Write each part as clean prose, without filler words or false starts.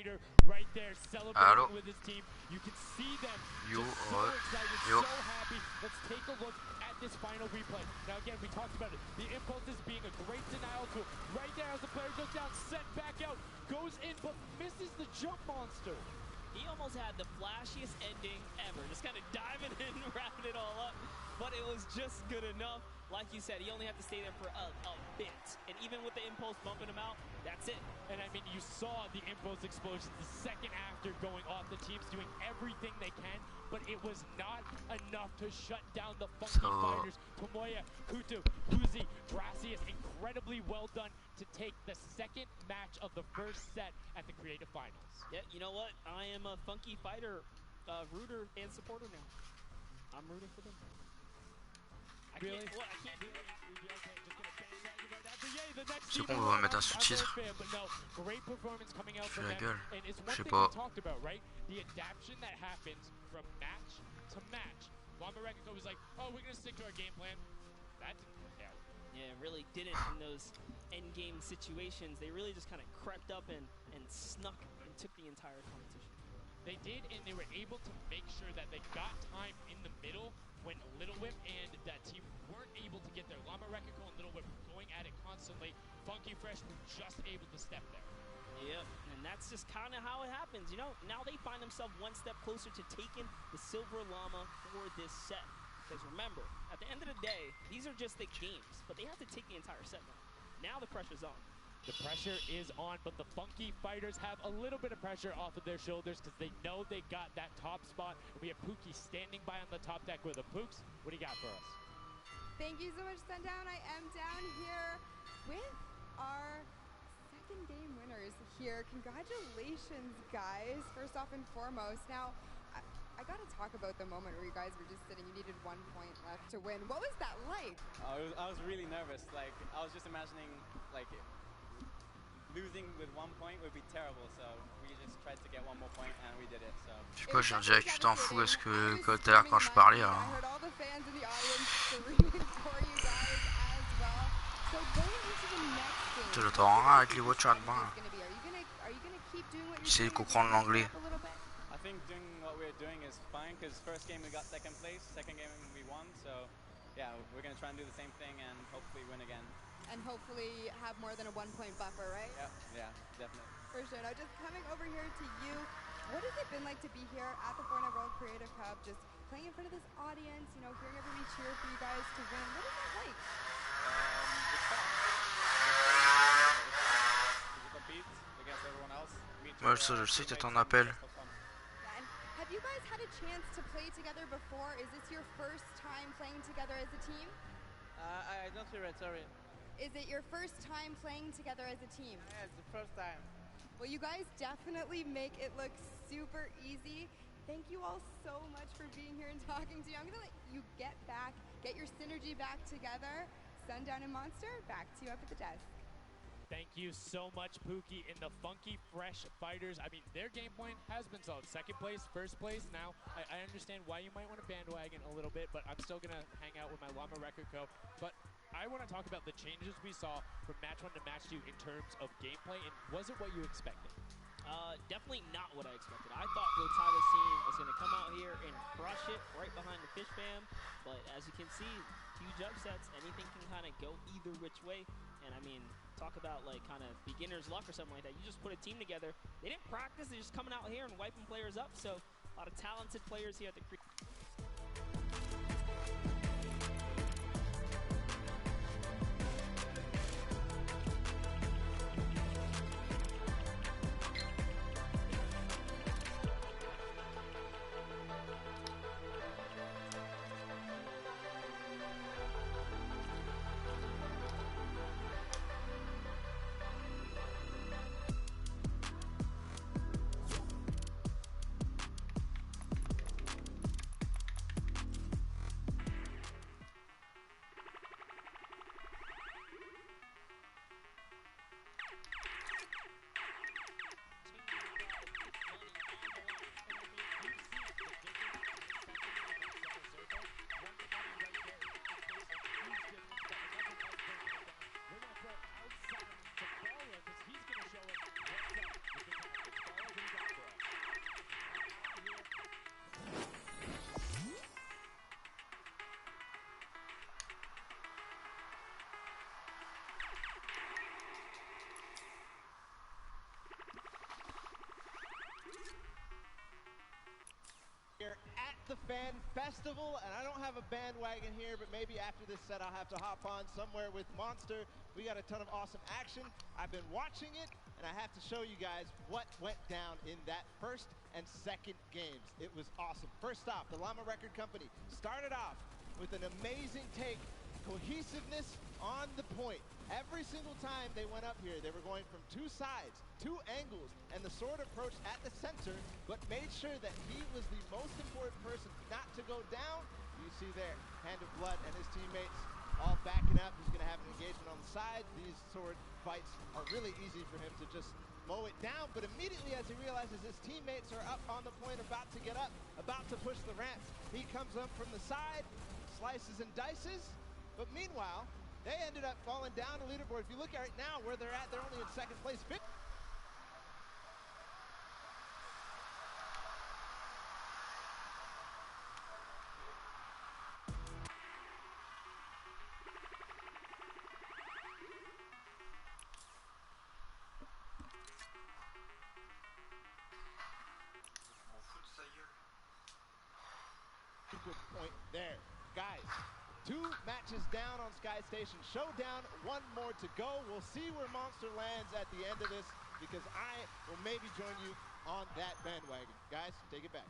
fighter right there celebrating with his team. You can see them just so excited, so happy. Let's take a look at this final replay. Now again, we talked about it. The impulses being a great denial tool. Right there as the player goes down, sent back out, goes in, but misses the jump monster. He almost had the flashiest ending ever. Just kind of diving in, wrapping it all up. But it was just good enough. Like you said, he only had to stay there for a bit. And even with the impulse bumping him out, that's it. And I mean, you saw the impulse explosions the second after going off. The team's doing everything they can, but it was not enough to shut down the funky fighters. Tomoya, Kutu, Uzi, Gracias, incredibly well done to take the second match of the first set at the Creative Finals. Yeah, you know what? I am a funky fighter rooter and supporter now. I'm rooting for them. C'est qu'on va mettre un sous-titre. Je fais la gueule. Je sais pas. The adaptation that happens from match to match. Llama was like, oh, we're gonna stick to our game plan. That didn't work out. Yeah, it really didn't in those end game situations. They really just kind of crept up and snuck and took the entire competition. They did, and they were able to make sure that they got time in the middle when Little Whip and that team weren't able to get there. Llama Rekiko and Little Whip were going at it constantly. Funky Fresh were just able to step there. Yep, and that's just kind of how it happens. You know, now they find themselves one step closer to taking the Silver Llama for this set. Because remember, at the end of the day, these are just the games, but they have to take the entire set now. Now the pressure's on. The pressure is on, but the funky fighters have a little bit of pressure off of their shoulders because they know they got that top spot. We have Pookie standing by on the top deck with the Pooks. What do you got for us? Thank you so much, Sundown. I am down here with our second game winners here. Congratulations, guys, first off and foremost. Now, I got to talk about the moment where you guys were just sitting. You needed 1 point left to win. What was that like? I was really nervous. Like, I was just imagining, like, losing with 1 point would be terrible, so we just tried to get 1 more point and we did it. So. Je sais pas, j'ai dirais que tu t'en fous est-ce que tout à l'heure quand je parlais. Tu le temps avec les voitures devant. J'essaie de comprendre l'anglais. I think doing what we're doing is fine because first game we got second place, second game we won, so yeah, we're gonna try and do the same thing and hopefully win again. And hopefully have more than a 1 point buffer, right? Yeah, definitely. For sure. Now, just coming over here to you, what has it been like to be here at the Fortnite World Creative Cup, just playing in front of this audience, you know, hearing everybody cheer for you guys to win? What is that like? It's fun. You compete against everyone else. Ouais, ça, je sais que t'en appelles. Yeah, and have you guys had a chance to play together before? Is this your first time playing together as a team? I don't hear it, sorry. Is it your first time playing together as a team? Yeah, it's the first time. Well, you guys definitely make it look super easy. Thank you all so much for being here and talking to you. I'm going to let you get back, get your synergy back together. Sundown and Monster, back to you up at the desk. Thank you so much, Pookie. And the Funky Fresh Fighters, I mean, their game point has been solid. Second place, first place. Now, I understand why you might want to bandwagon a little bit, but I'm still going to hang out with my Llama Rekiko. But I want to talk about the changes we saw from match 1 to match 2 in terms of gameplay, and was it what you expected? Definitely not what I expected. I thought Gotawa's team was going to come out here and crush it right behind the Fish Fam, but as you can see, 2 jump sets, anything can kind of go either which way. And I mean, talk about like kind of beginner's luck or something like that. You just put a team together. They didn't practice. They're just coming out here and wiping players up. So a lot of talented players here at the the fan festival, and I don't have a bandwagon here, but maybe after this set I'll have to hop on somewhere with Monster. We got a ton of awesome action. I've been watching it, and I have to show you guys what went down in that first and second games. It was awesome. First off, the Llama Record Company started off with an amazing take, cohesiveness on the point. Every single time they went up here, they were going from two sides, two angles, and the sword approached at the center, but made sure that he was the most important person not to go down. You see there, Hand of Blood and his teammates all backing up. He's going to have an engagement on the side. These sword fights are really easy for him to just mow it down, but immediately as he realizes his teammates are up on the point, about to get up, about to push the ramps, he comes up from the side, slices and dices, but meanwhile, they ended up falling down the leaderboard. If you look at right now where they're at, they're only in second place. Good point there. Guys, 2 matches down on Sky Station Showdown, 1 more to go. We'll see where Monster lands at the end of this, because I will maybe join you on that bandwagon. Guys, take it back.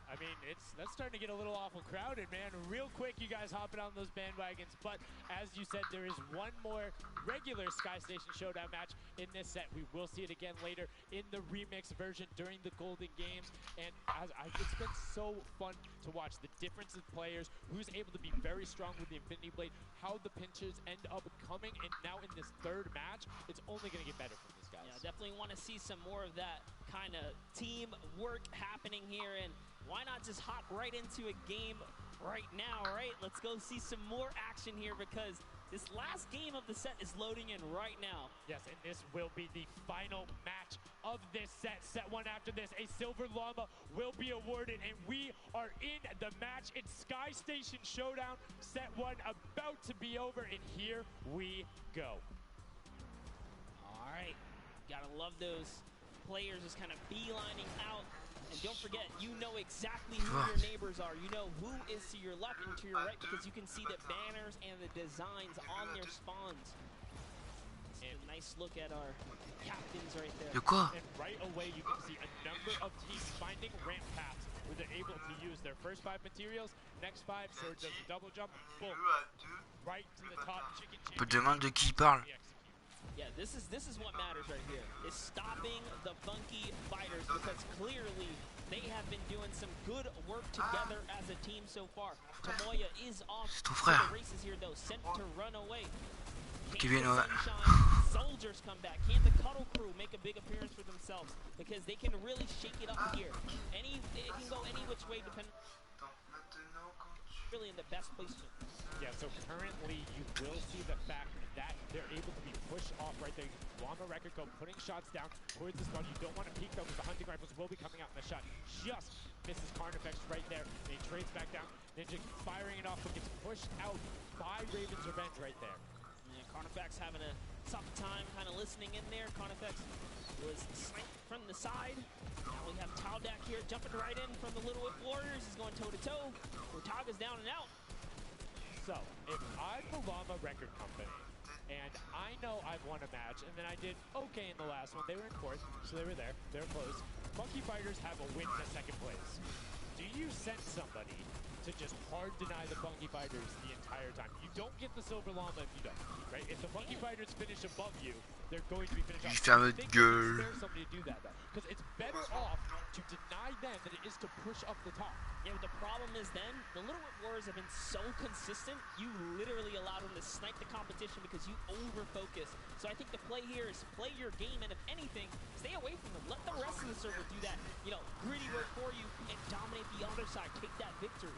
I mean, that's starting to get a little awful crowded, man. Real quick, you guys hopping on those bandwagons. But as you said, there is one more regular Sky Station Showdown match in this set. We will see it again later in the remix version during the Golden Games. And it's been so fun to watch the difference in players, who's able to be very strong with the Infinity Blade, how the pinches end up coming. And now in this third match, it's only going to get better from these guys. Yeah, definitely want to see some more of that kind of team work happening here. And why not just hop right into a game right now, right? Let's go see some more action here, because this last game of the set is loading in right now. Yes, and this will be the final match of this set. Set 1 after this, a Silver Llama will be awarded, and we are in the match. It's Sky Station Showdown, set 1 about to be over, and here we go. All right, gotta love those players just kind of beelining out. And don't forget, you know exactly who your neighbors are. You know who is to your left and to your right, because you can see the banners and the designs on their spawns. And a nice look at our captains right there. And right away, you can see a number of teams finding ramp paths where they're able to use their first 5 materials, next 5, sword does a double jump, boom, right to the top, chicken chase. Peu demande de qui il parle. Yeah, this is what matters right here. Is stopping the funky fighters, because clearly they have been doing some good work together as a team so far. Tomoya is off to the races here though, sent to run away. Can the Sunshine Soldiers come back? Can the Cuddle Crew make a big appearance for themselves? Because they can really shake it up here. It can go any which way depending. Really in the best place to. Yeah, so currently you will see the fact that they're able to be pushed off right there. Llama Record go putting shots down towards the spawn. You don't want to peek though, because the hunting rifles will be coming out in the shot. Just misses Carnifex right there. And he trades back down. Ninja firing it off, but gets pushed out by Raven's Revenge right there. Yeah, Carnifex having a tough time kind of listening in there. Carnifex was sniped from the side. Now we have Taldak here jumping right in from the Little Whip Warriors. He's going toe-to-toe. Ortaga's down and out. So, if I'm the Llama Record Company, and I know I've won a match, and then I did okay in the last one. They were in 4th, so they were there. They were close. Monkey Fighters have a win to 2nd place. Do you send somebody to just hard deny the Funky Fighters the entire time? You don't get the Silver Llama if you don't, right? If the Funky Fighters finish above you, they're going to be finished off. Ferme I think gueule. there's somebody to do that, though. Because it's better off to deny them than it is to push up the top. Yeah, but the problem is then, the Little Whip Warriors have been so consistent, you literally allow them to snipe the competition because you over-focus. So I think the play here is play your game, and if anything, stay away from them. Let the rest of the server do that, gritty work for you, and dominate the other side. Take that victory.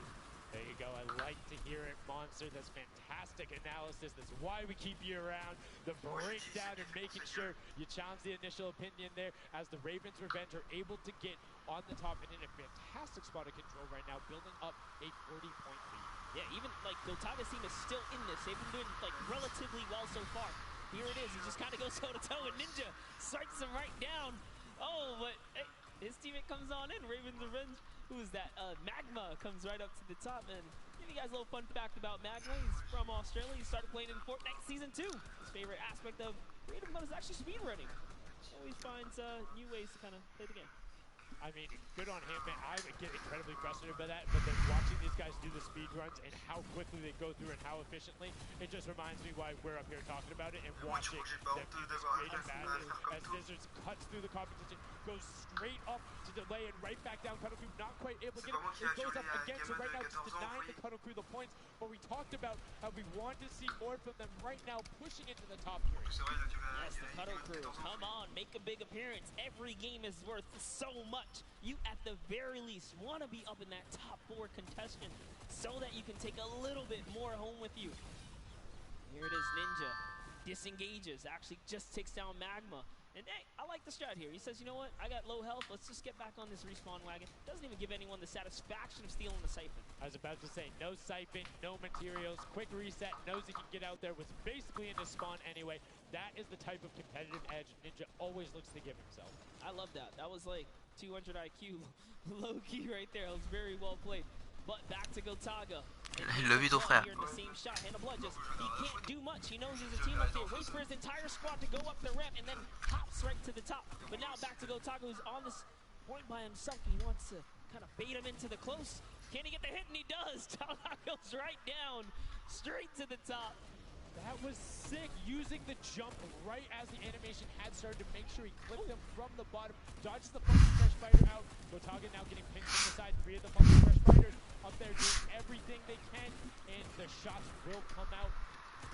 There you go. I like to hear it, Monster. That's fantastic analysis. That's why we keep you around. The breakdown and making sure you challenge the initial opinion there, as the Ravens Revenge are able to get on the top and in a fantastic spot of control right now, building up a 40-point lead. Yeah, even Otaga's team is still in this. They've been doing relatively well so far. Here it is. He just kind of goes toe-to-toe, and Ninja strikes him right down. Oh, but hey, his teammate comes on in. Ravens Revenge who's that? Magma comes right up to the top, and give you guys a little fun fact about Magma. He's from Australia. He started playing in Fortnite Season 2. His favorite aspect of creative mode is actually speedrunning. Always finds new ways to kind of play the game. I mean, good on him, man. I get incredibly frustrated by that, but then watching these guys do the speed runs and how quickly they go through and how efficiently, it just reminds me why we're up here talking about it and watching them do this creative battle as Scissors cuts through the competition, goes straight up to delay and right back down. Cuddle Crew not quite able to get it. It goes up again, so right now just denying the Cuddle Crew the points, but we talked about how we want to see more from them right now, pushing into the top 3. Yes, the Cuddle Crew, come on, make a big appearance. Every game is worth so much. You, at the very least, want to be up in that top 4 contestant so that you can take a little bit more home with you. Here it is, Ninja. Disengages, actually just takes down Magma. And hey, I like the strat here. He says, you know what, I got low health, let's just get back on this respawn wagon. Doesn't even give anyone the satisfaction of stealing the siphon. I was about to say, no siphon, no materials, quick reset, knows he can get out there, was basically in his spawn anyway. That is the type of competitive edge Ninja always looks to give himself. I love that. That was like 200 IQ low-key right there. It was very well played. But back to Gotaga. Il l'a vu ton frère. He can't do much. He knows there's a team up there. Waits for his entire squad to go up the ramp and then hops right to the top. But now back to Gotaga, who's on this point by himself. He wants to kind of bait him into the close. Can he get the hit? And he does. Gotaga goes right down, straight to the top. That was sick, using the jump right as the animation had started to make sure he clipped him from the bottom, dodges the Funky Fresh Fighter out. Gotaga now getting pinned from the side, 3 of the Funky Fresh Fighters up there doing everything they can, and the shots will come out,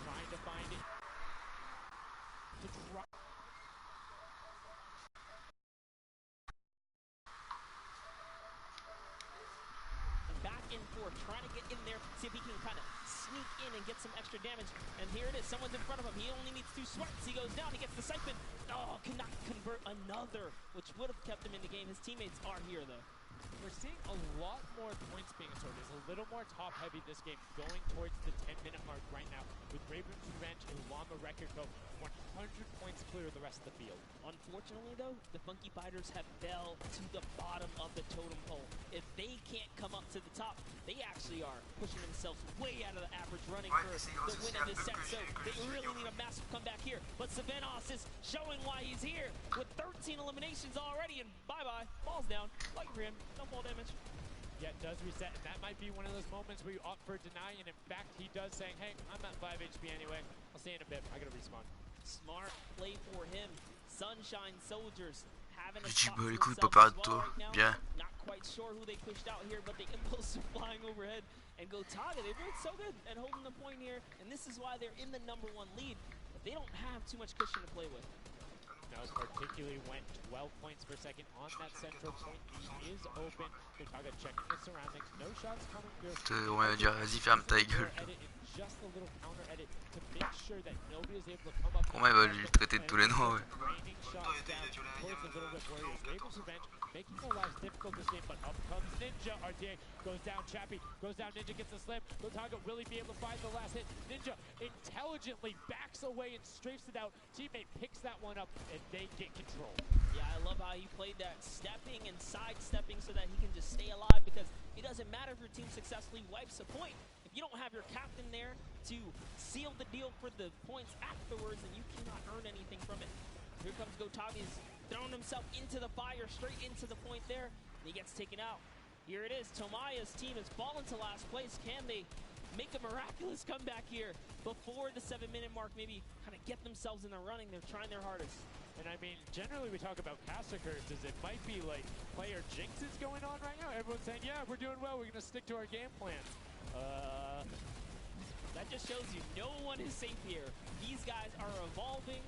trying to find it. To drop. Back and forth, trying to get in there, see if he can kind of sneak in and get some extra damage. And here it is, someone's in front of him. He only needs 2 swipes. He goes down, he gets the siphon. Oh, cannot convert another, which would have kept him in the game. His teammates are here, though. We're seeing a lot more points being scored. There's a little more top-heavy this game, going towards the 10-minute mark right now, with Raven's Revenge and Llama Record go 100 points clear of the rest of the field. Unfortunately, though, the Funky Fighters have fell to the bottom of the totem pole. If they can't come up to the top, they actually are pushing themselves way out of the average running for the win of this set. So they really need a massive comeback here. But Savenos is showing why he's here with 13 eliminations already, and bye-bye, falls down. Lucky for him, no fall damage. Yeah, does reset, and that might be one of those moments where you opt for deny, and in fact, he does saying, hey, I'm at 5 HP anyway. I'll see you in a bit. I gotta respawn. Smart play for him. Sunshine Soldiers having a Je dis, spot bah for écoute, themselves papa as de well toi. right now. Bien. Not quite sure who they pushed out here, but the impulse are flying overhead. And Gotaga, they've been so good at holding the point here, and this is why they're in the #1 lead. But they don't have too much cushion to play with. No, particularly when 12 points per second on that central point. He is open. Gotaga checking the surroundings. No shots coming through. On va dire, vas-y, ferme ta gueule. Just a little counter edit to make sure that nobody is able to come up. Pour moi, il va lui traiter de tous les noms, ouais. Raining shots down towards the Little Whip Warriors. Raven's Revenge making their lives difficult this game, but up comes Ninja. RTA goes down, Chappie goes down, Ninja gets a slam. Gotaga, will he be able to find the last hit? Ninja intelligently backs away and strafes it out. Teammate picks that one up, and they get control. Yeah, I love how he played that, stepping and sidestepping so that he can just stay alive, because it doesn't matter if your team successfully wipes a point. If you don't have your captain there to seal the deal for the points afterwards, then you cannot earn anything from it. Here comes Gotaga. He's thrown himself into the fire, straight into the point there, and he gets taken out. Here it is. Tomaya's team has fallen to last place. Can they make a miraculous comeback here before the 7-minute mark? Maybe kind of get themselves in the running. They're trying their hardest. And I mean, generally we talk about caster curses. It might be like player jinxes going on right now. Everyone's saying, yeah, we're doing well. We're going to stick to our game plan. That just shows you no one is safe here. These guys are evolving,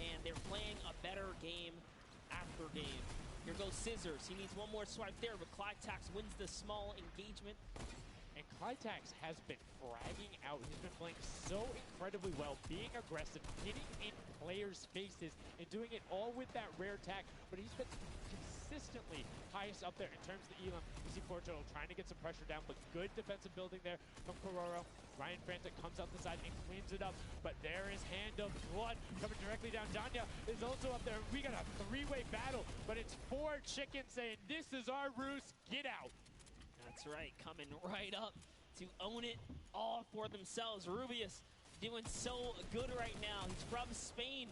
and they're playing a better game after game. Here goes Scissors. He needs one more swipe there, but Clytax wins the small engagement. And Clytax has been fragging out. He's been playing so incredibly well, being aggressive, getting in players' faces, and doing it all with that rare attack. But he's been consistently highest up there in terms of the elim. You see Portugal trying to get some pressure down, but good defensive building there from Cororo. Ryan Frantic comes out the side and cleans it up, but there is Hand of Blood coming directly down. Danya is also up there. We got a 3-way battle, but it's 4 chickens saying, this is our roost, get out. That's right, coming right up to own it all for themselves. Rubius doing so good right now. He's from Spain.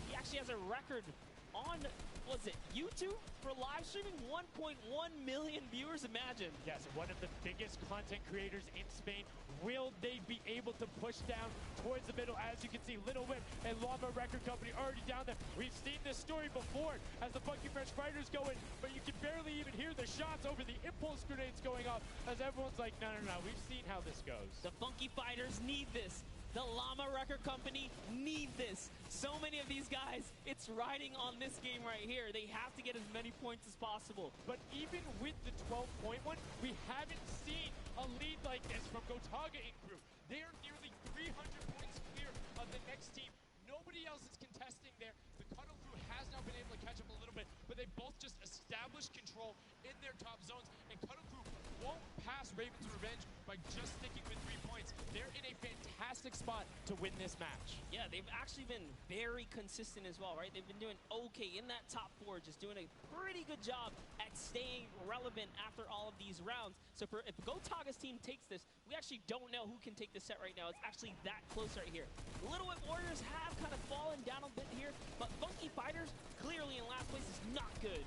He actually has a record on, was it YouTube for live streaming? 1.1 million viewers, imagine. Yes, one of the biggest content creators in Spain. Will they be able to push down towards the middle? As you can see, Little Whip and Llama Record Company already down there. We've seen this story before as the Funky Fresh Fighters go in, but you can barely even hear the shots over the impulse grenades going off as everyone's like, no, no, no, we've seen how this goes. The Funky Fighters need this. The Llama Record Company need this. So many of these guys, it's riding on this game right here. They have to get as many points as possible. But even with the 12-point one, we haven't seen a lead like this from Gotaga in group. They are nearly 300 points clear of the next team. Nobody else is contesting there. The Cuddle Crew has now been able to catch up a little bit, but they both just established control in their top zones, and Cuddle Crew won't pass Raven's Revenge by just sticking with 3 points. They're in a fantastic spot to win this match. Yeah, they've actually been very consistent as well, right? They've been doing okay in that top 4, just doing a pretty good job at staying relevant after all of these rounds. So if Gotaga's team takes this, we actually don't know who can take the set right now. It's actually that close right here. Little Whip Warriors have kind of fallen down a bit here, but Funky Fighters clearly in last place is not good.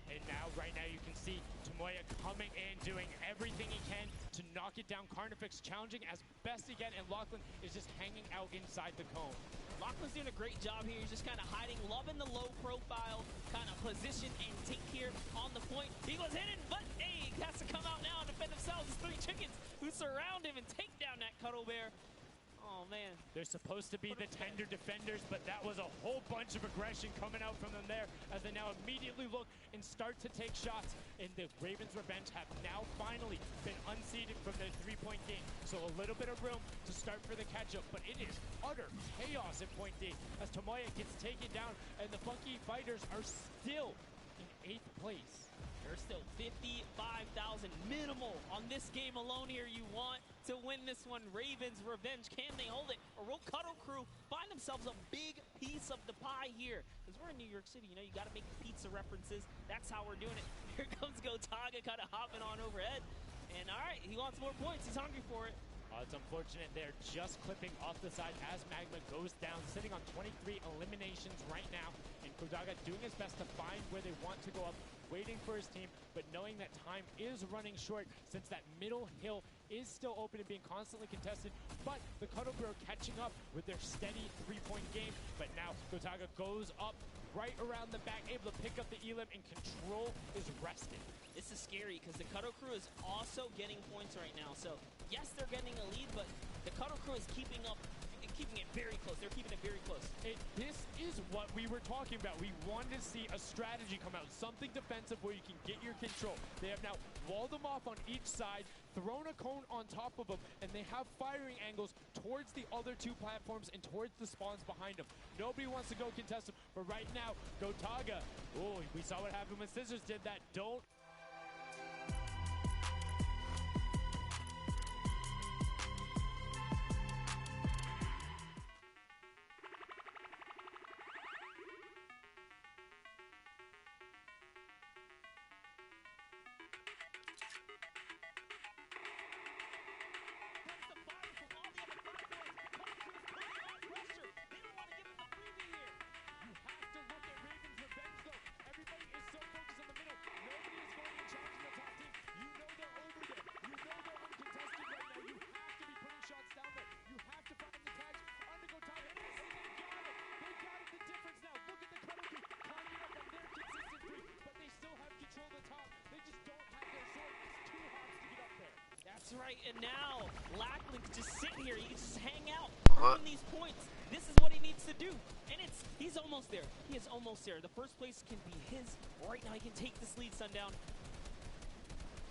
And now, right now, you can see Tomoya coming in, doing everything he can to knock it down. Carnifex challenging as best he can, and Lachlan is just hanging out inside the cone. Lachlan's doing a great job here. He's just kind of hiding, loving the low profile kind of position and take here on the point. He goes hidden, but hey, he has to come out now and defend themselves. It's 3 chickens who surround him and take down that Cuddle Bear. Oh, man. They're supposed to be the tender defenders, but that was a whole bunch of aggression coming out from them there as they now immediately look and start to take shots. And the Ravens Revenge have now finally been unseated from their 3-point game. So a little bit of room to start for the catch-up, but it is utter chaos in point D as Tomoya gets taken down, and the Funky Fighters are still in 8th place. There's still 55,000 minimal on this game alone here. You want to win this one. Ravens Revenge, can they hold it? Or will Cuddle Crew find themselves a big piece of the pie here? Because we're in New York City, you know, you got to make pizza references. That's how we're doing it. Here comes Gotaga kind of hopping on overhead. And all right, he wants more points. He's hungry for it. It's unfortunate they're just clipping off the side as Magma goes down, sitting on 23 eliminations right now. And Gotaga doing his best to find where they want to go up, waiting for his team, but knowing that time is running short since that middle hill is still open and being constantly contested. But the Cuddle Crew are catching up with their steady 3-point game. But now Gotaga goes up right around the back, able to pick up the elim, and control is rested. This is scary because the Cuddle Crew is also getting points right now. So yes, they're getting a lead, but the Cuddle Crew is keeping up, keeping it very close. They're keeping it very close. This is what we were talking about. We wanted to see a strategy come out, something defensive where you can get your control. They have now walled them off on each side, thrown a cone on top of them, and they have firing angles towards the other 2 platforms and towards the spawns behind them. Nobody wants to go contest them, but right now, Gotaga, oh, we saw what happened when Scissors did that. Don't That's right, and now Lachlan can just sit here. He can just hang out, earn these points. This is what he needs to do, and he's almost there. He is almost there. The first place can be his right now. He can take this lead, Sundown.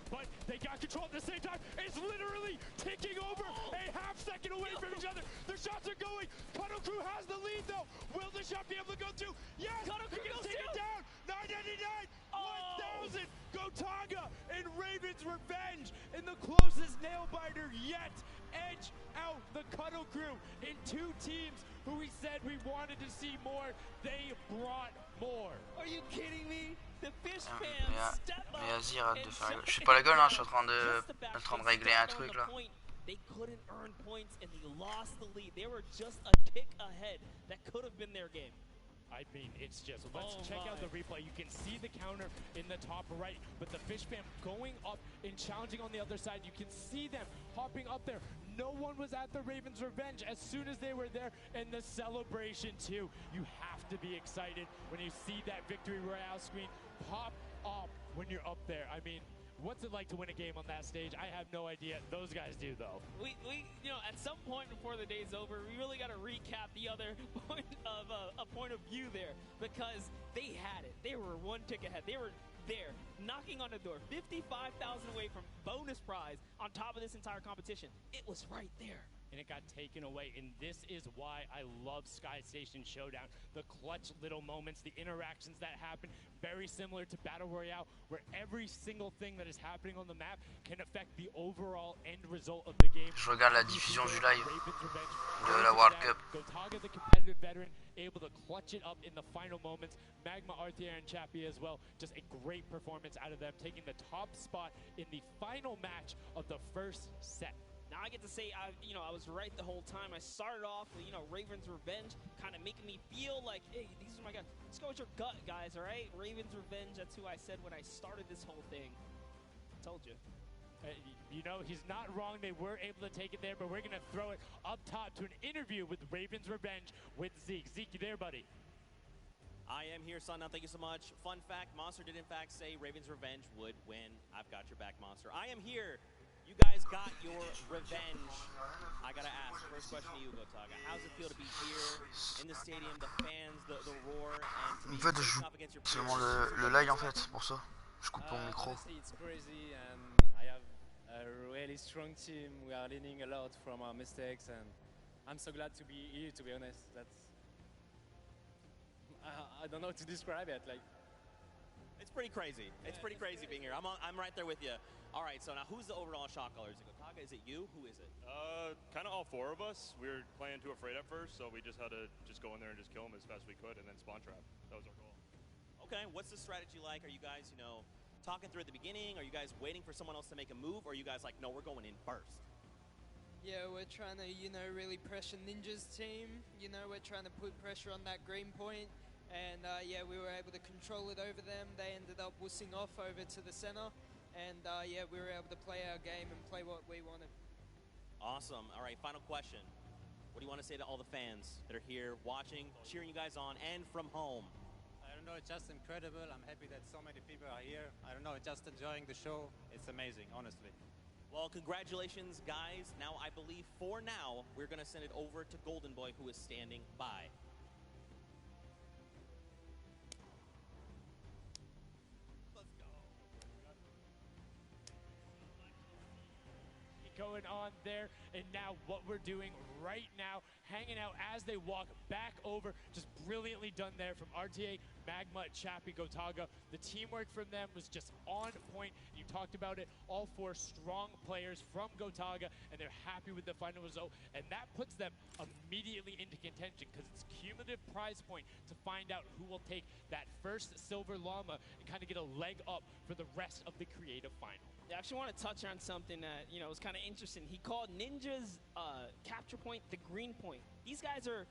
But they got control at the same time. It's literally ticking over a half-second away from each other. The shots are going. Cuddle Crew has the lead, though. Will the shot be able to go through? Yes! Cuddle Crew goes take it down. 999. 1,000. Gotaga and Ravens Revenge in the closest nail-biter yet. Edge out the Cuddle Crew in 2 teams who we said we wanted to see more. They brought more. Are you kidding me? The fish Mais, fam step up mais vas-y, arrête de and faire la show gueule. Je fais pas la gueule, hein, je suis en train just the de, fact en train de they régler un stepped on truc the là. point. They couldn't earn points and they lost the lead. They were just a kick ahead. That could have been their game. I mean, it's just, let's check out the replay. You can see the counter in the top right, but the fish fam going up and challenging on the other side. You can see them hopping up there. No one was at the Ravens' revenge as soon as they were there, and the celebration too. You have to be excited when you see that victory royale screen pop up when you're up there. I mean, what's it like to win a game on that stage? I have no idea. Those guys do, though. We you know, at some point before the day's over, we really got to recap the other point of a point of view there, because they had it. They were one tick ahead. They were there, knocking on the door, 55,000 away from bonus prize on top of this entire competition. It was right there. And it got taken away, and this is why I love Sky Station Showdown. The clutch little moments, the interactions that happen, very similar to Battle Royale, where every single thing that is happening on the map can affect the overall end result of the game. Je regarde la diffusion du live Ravens Revenge, de la World Cup. Gotaga, the competitive veteran, able to clutch it up in the final moments. Magma, Arthur, and Chappie as well. Just a great performance out of them, taking the top spot in the final match of the first set. Now I get to say, I was right the whole time. I started off with, Ravens Revenge, kind of making me feel like, hey, these are my guys. Let's go with your gut, guys, all right? Ravens Revenge, that's who I said when I started this whole thing. Told you. He's not wrong. They were able to take it there, but we're going to throw it up top to an interview with Ravens Revenge with Zeke. Zeke, you there, buddy? I am here, son. Now, thank you so much. Fun fact, Monster did in fact say Ravens Revenge would win. I've got your back, Monster. I am here. You guys got your revenge. I gotta ask, first question to you, Gotaga. How's it feel to be here in the stadium, the fans, the roar, and to be En fait, je joue up against your seulement peers? le live en fait, c'est pour ça. Je coupe mon micro. Honestly, it's crazy, and I have a really strong team. We are learning a lot from our mistakes, and I'm so glad to be here, to be honest. I don't know how to describe it. It's pretty crazy. It's pretty crazy being here. I'm right there with you. All right, so now who's the overall shot caller? Is it Gotaga? Is it you? Who is it? Kind of all four of us. We were playing too afraid at first, so we just had to just go in there and just kill them as fast as we could, and then spawn trap. That was our goal. Okay, what's the strategy like? Are you guys, talking through at the beginning? Are you guys waiting for someone else to make a move? Or are you guys like, no, we're going in first? Yeah, we're trying to, really pressure Ninja's team. We're trying to put pressure on that green point. And yeah, we were able to control it over them. They ended up wussing off over to the center. And yeah, we were able to play our game and play what we wanted. Awesome. All right, final question. What do you want to say to all the fans that are here watching, cheering you guys on, and from home? I don't know, it's just incredible. I'm happy that so many people are here. I don't know, just enjoying the show. It's amazing, honestly. Well, congratulations, guys. Now, I believe for now, we're going to send it over to Golden Boy, who is standing by. Going on there, and now what we're doing right now, hanging out as they walk back over, just brilliantly done there from RTA, Magma, Chappie, Gotaga. The teamwork from them was just on point. You talked about it, all four strong players from Gotaga, and they're happy with the final result, and that puts them immediately into contention because it's cumulative prize point to find out who will take that first silver llama and kind of get a leg up for the rest of the creative final. I actually want to touch on something that, was kind of interesting. He called Ninja's capture point the green point. These guys are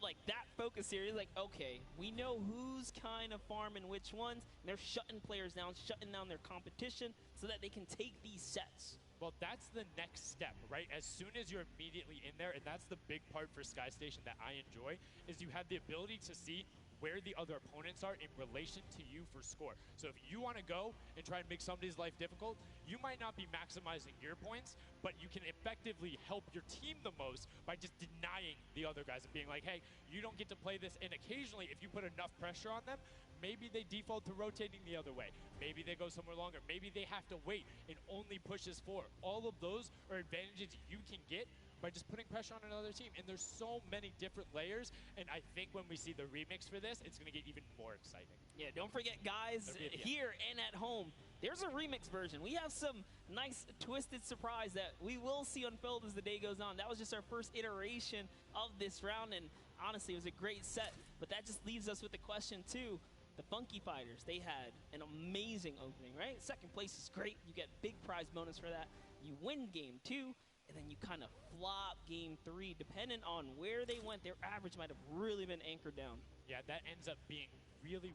like that focused here. He's like, okay, we know who's kind of farming which ones. And they're shutting players down, shutting down their competition so that they can take these sets. Well, that's the next step, right? As soon as you're immediately in there, and that's the big part for Sky Station that I enjoy, is you have the ability to see where the other opponents are in relation to you for score. So if you want to go and try and make somebody's life difficult, you might not be maximizing your points, but you can effectively help your team the most by just denying the other guys and being like, hey, you don't get to play this. And occasionally, if you put enough pressure on them, maybe they default to rotating the other way. Maybe they go somewhere longer. Maybe they have to wait and only pushes forward. All of those are advantages you can get by just putting pressure on another team. And there's so many different layers, and I think when we see the remix for this, it's going to get even more exciting. Yeah, don't forget, guys, here and at home, there's a remix version. We have some nice twisted surprise that we will see unfold as the day goes on. That was just our first iteration of this round, and honestly, it was a great set. But that just leaves us with the question, too. The Funky Fighters, they had an amazing opening, right? Second place is great. You get big prize bonus for that. You win game 2, and then you kind of flop game 3. Depending on where they went, their average might have really been anchored down. Yeah, that ends up being really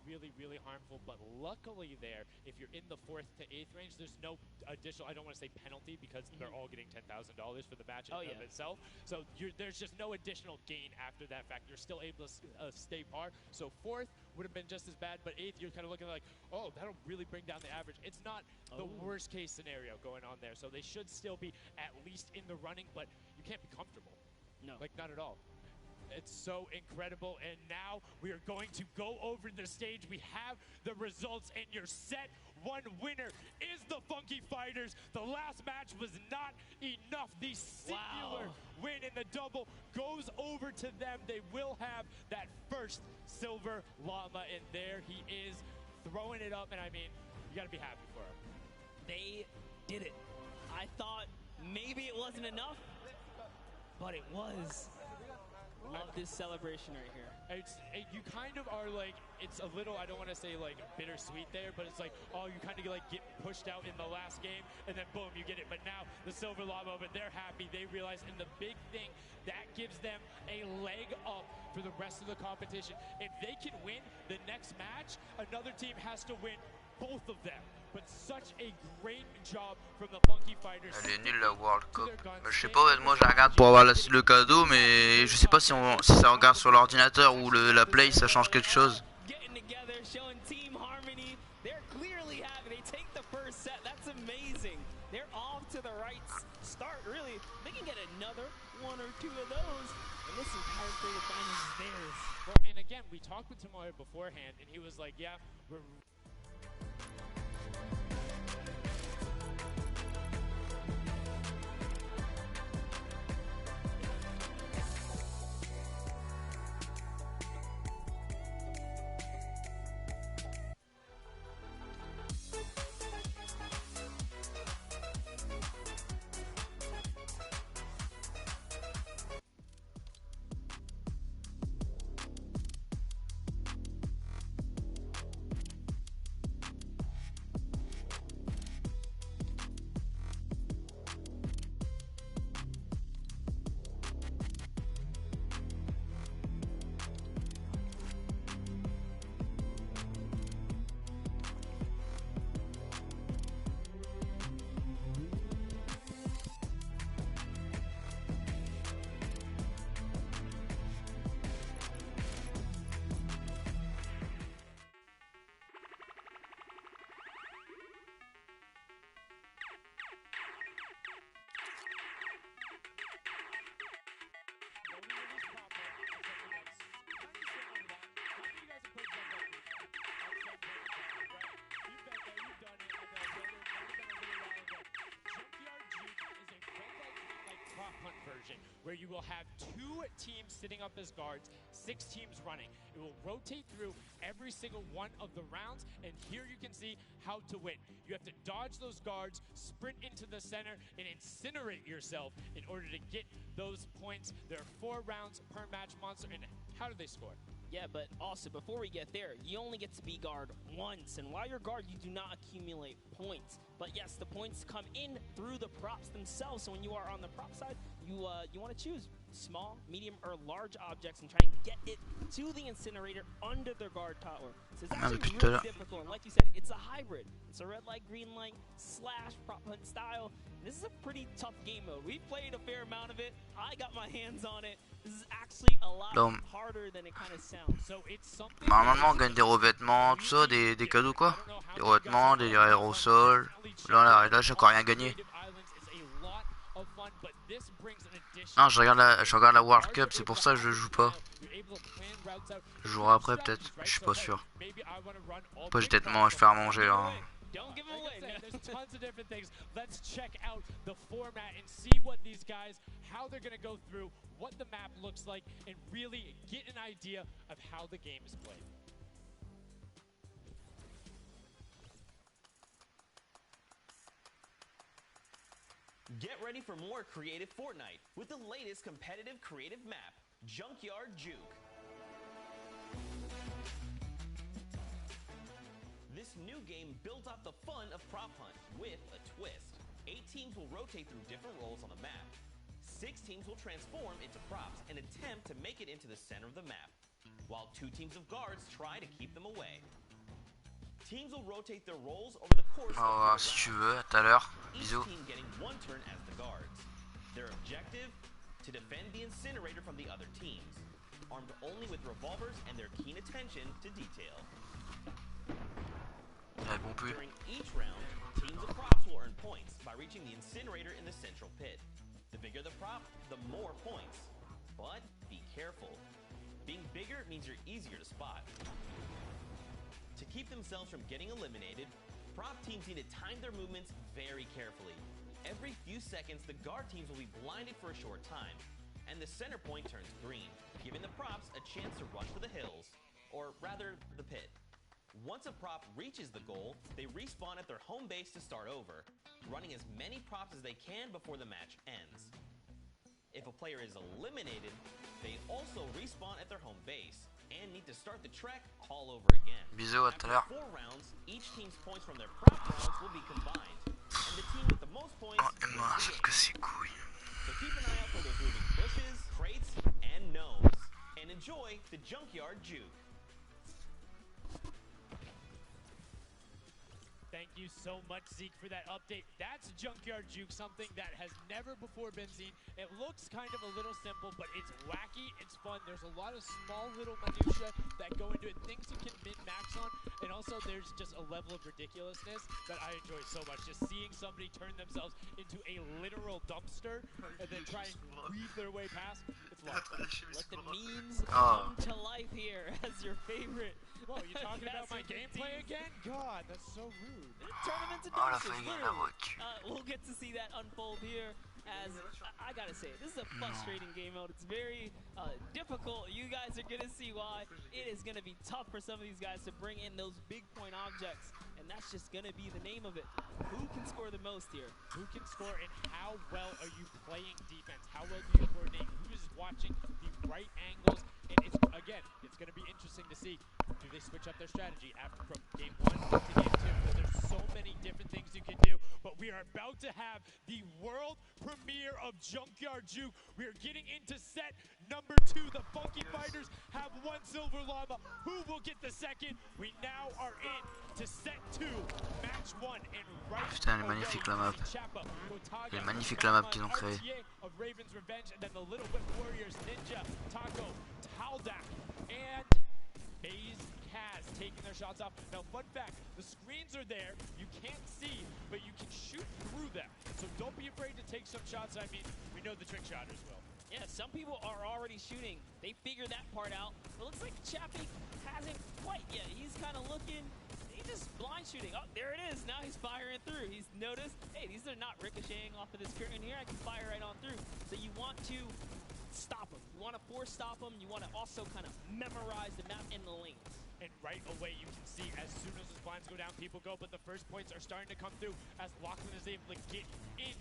harmful, but luckily there, if you're in the 4th to 8th range, there's no additional, I don't want to say penalty, because they're all getting $10,000 for the match of itself. So there's just no additional gain after that fact. You're still able to stay par. So 4th would have been just as bad, but 8th, you're kind of looking like, oh, that'll really bring down the average. It's not the worst case scenario going on there. So they should still be at least in the running, but you can't be comfortable. No. Like, not at all. It's so incredible, and now we are going to go over the stage. We have the results, and your set 1 winner is the Funky Fighters. The last match was not enough. The singular win in the double goes over to them. They will have that first silver llama, and there he is throwing it up, and I mean, you got to be happy for him. They did it. I thought maybe it wasn't enough, but it was. Love this celebration right here. You kind of are like, it's a little, I don't want to say like bittersweet there, but it's like, oh, you kind of like get pushed out in the last game, and then boom, you get it. But now the silver llama, but they're happy. They realize, and the big thing, that gives them a leg up for the rest of the competition. If they can win the next match, another team has to win both of them. But such a great job from the Funky Fighters. Elle est nulle la World Cup. Je sais pas, moi je regarde pour avoir le cadeau, mais je sais pas si ça regarde sur l'ordinateur ou la play, ça change quelque chose. Well, and again, we talked with Tomoya beforehand, and he was like, yeah, we're... Version, where you will have 2 teams sitting up as guards, 6 teams running. It will rotate through every single one of the rounds, and here you can see how to win. You have to dodge those guards, sprint into the center, and incinerate yourself in order to get those points. There are 4 rounds per match, Monster, and how do they score? Yeah, but also, before we get there, you only get to be guard once, and while you're guard, you do not accumulate points. But yes, the points come in through the props themselves, so when you are on the prop side, you want to choose small, medium, or large objects and try and get it to the incinerator under the guard tower. So it's actually really difficult, and like you said, it's a hybrid. It's a red light, green light, / prop hunt style. This is a pretty tough game mode. We played a fair amount of it. I got my hands on it. This is actually a lot harder than it kind of sounds. So it's something. Normalement, on gagne des revêtements, tout ça, des cadeaux quoi. Des revêtements, des aérosols. Là, j'ai encore rien gagné. Non, je regarde la World Cup, c'est pour ça que je joue pas. Je jouerai après peut-être, je suis pas sûr. Pas j'ai tellement à faire à manger là. There's tons of different things. Let's check out the format and see what these guys, how they're going to go through, what the map looks like, and really get an idea of how the game is played. Get ready for more creative Fortnite with the latest competitive creative map, Junkyard Juke. This new game builds off the fun of Prop Hunt with a twist. 8 teams will rotate through different roles on the map. 6 teams will transform into props and attempt to make it into the center of the map, while 2 teams of guards try to keep them away. Teams will rotate their roles over the course of si tu veux, à tout à l'heure. Bisous. Each team getting 1 turn as the guards. Their objective? To defend the incinerator from the other teams, armed only with revolvers and their keen attention to detail. During each round, teams of props will earn points by reaching the incinerator in the central pit. The bigger the prop, the more points. But be careful. Being bigger means you're easier to spot. To keep themselves from getting eliminated, prop teams need to time their movements very carefully. Every few seconds, the guard teams will be blinded for a short time, and the center point turns green, giving the props a chance to rush for the hills, or rather, the pit. Once a prop reaches the goal, they respawn at their home base to start over, running as many props as they can before the match ends. If a player is eliminated, they also respawn at their home base, and need to start the trek all over again. Bisous, à tout à l'heure. After 4 rounds, each team's points from their prop rounds will be combined, and the team with the most points wins the game. So keep an eye out for those moving bushes, crates, and gnomes, and enjoy the junkyard juke. Thank you so much, Zeke, for that update. That's Junkyard Juke, something that has never before been seen. It looks kind of a little simple, but it's wacky, it's fun. There's a lot of small little minutia that go into it, things you can min-max on, and also there's just a level of ridiculousness that I enjoy so much. Just seeing somebody turn themselves into a literal dumpster and then try and weave their way past, it's a lot of fun. Let the memes come to life here as your favorite. Whoa, you talking about my gameplay again? God, that's so rude. Turn them into dumpsters, literally. We'll get to see that unfold here as, I gotta say, this is a frustrating game mode. It's very difficult. You guys are gonna see why. It is gonna be tough for some of these guys to bring in those big point objects, and that's just gonna be the name of it. Who can score the most here? Who can score, and how well are you playing defense? How well do you coordinate? Who is watching the right angles? And it's, again, it's going to be interesting to see, do they switch up their strategy after from game 1 to game 2? Well, there's so many different things you can do, but we are about to have the world premiere of Junkyard Juke. We are getting into set number 2. The Funky Fighters have 1 silver llama. Who will get the second? We now are in to set 2, match 1, and right Putain, elle est magnifique la map. Elle est magnifique la map qu'ils ont créée. Of Raven's Revenge, and then the Little Whip Warriors, Ninja, Taco, Taldak, and Maze Kaz taking their shots off. Now, fun fact, the screens are there. You can't see, but you can shoot through them. So don't be afraid to take some shots. I mean, we know the trick shotters will. Yeah, some people are already shooting. They figured that part out. It looks like Chappie hasn't quite yet. He's kind of looking. He's just blind shooting. Oh, there it is. Now he's firing through. He's noticed, hey, these are not ricocheting off of this curtain here. I can fire right on through. So you want to stop them. You want to force stop them. You want to also kind of memorize the map and the lanes. And right away, you can see as soon as those blinds go down, people go. But the first points are starting to come through as Lachlan is able to get in.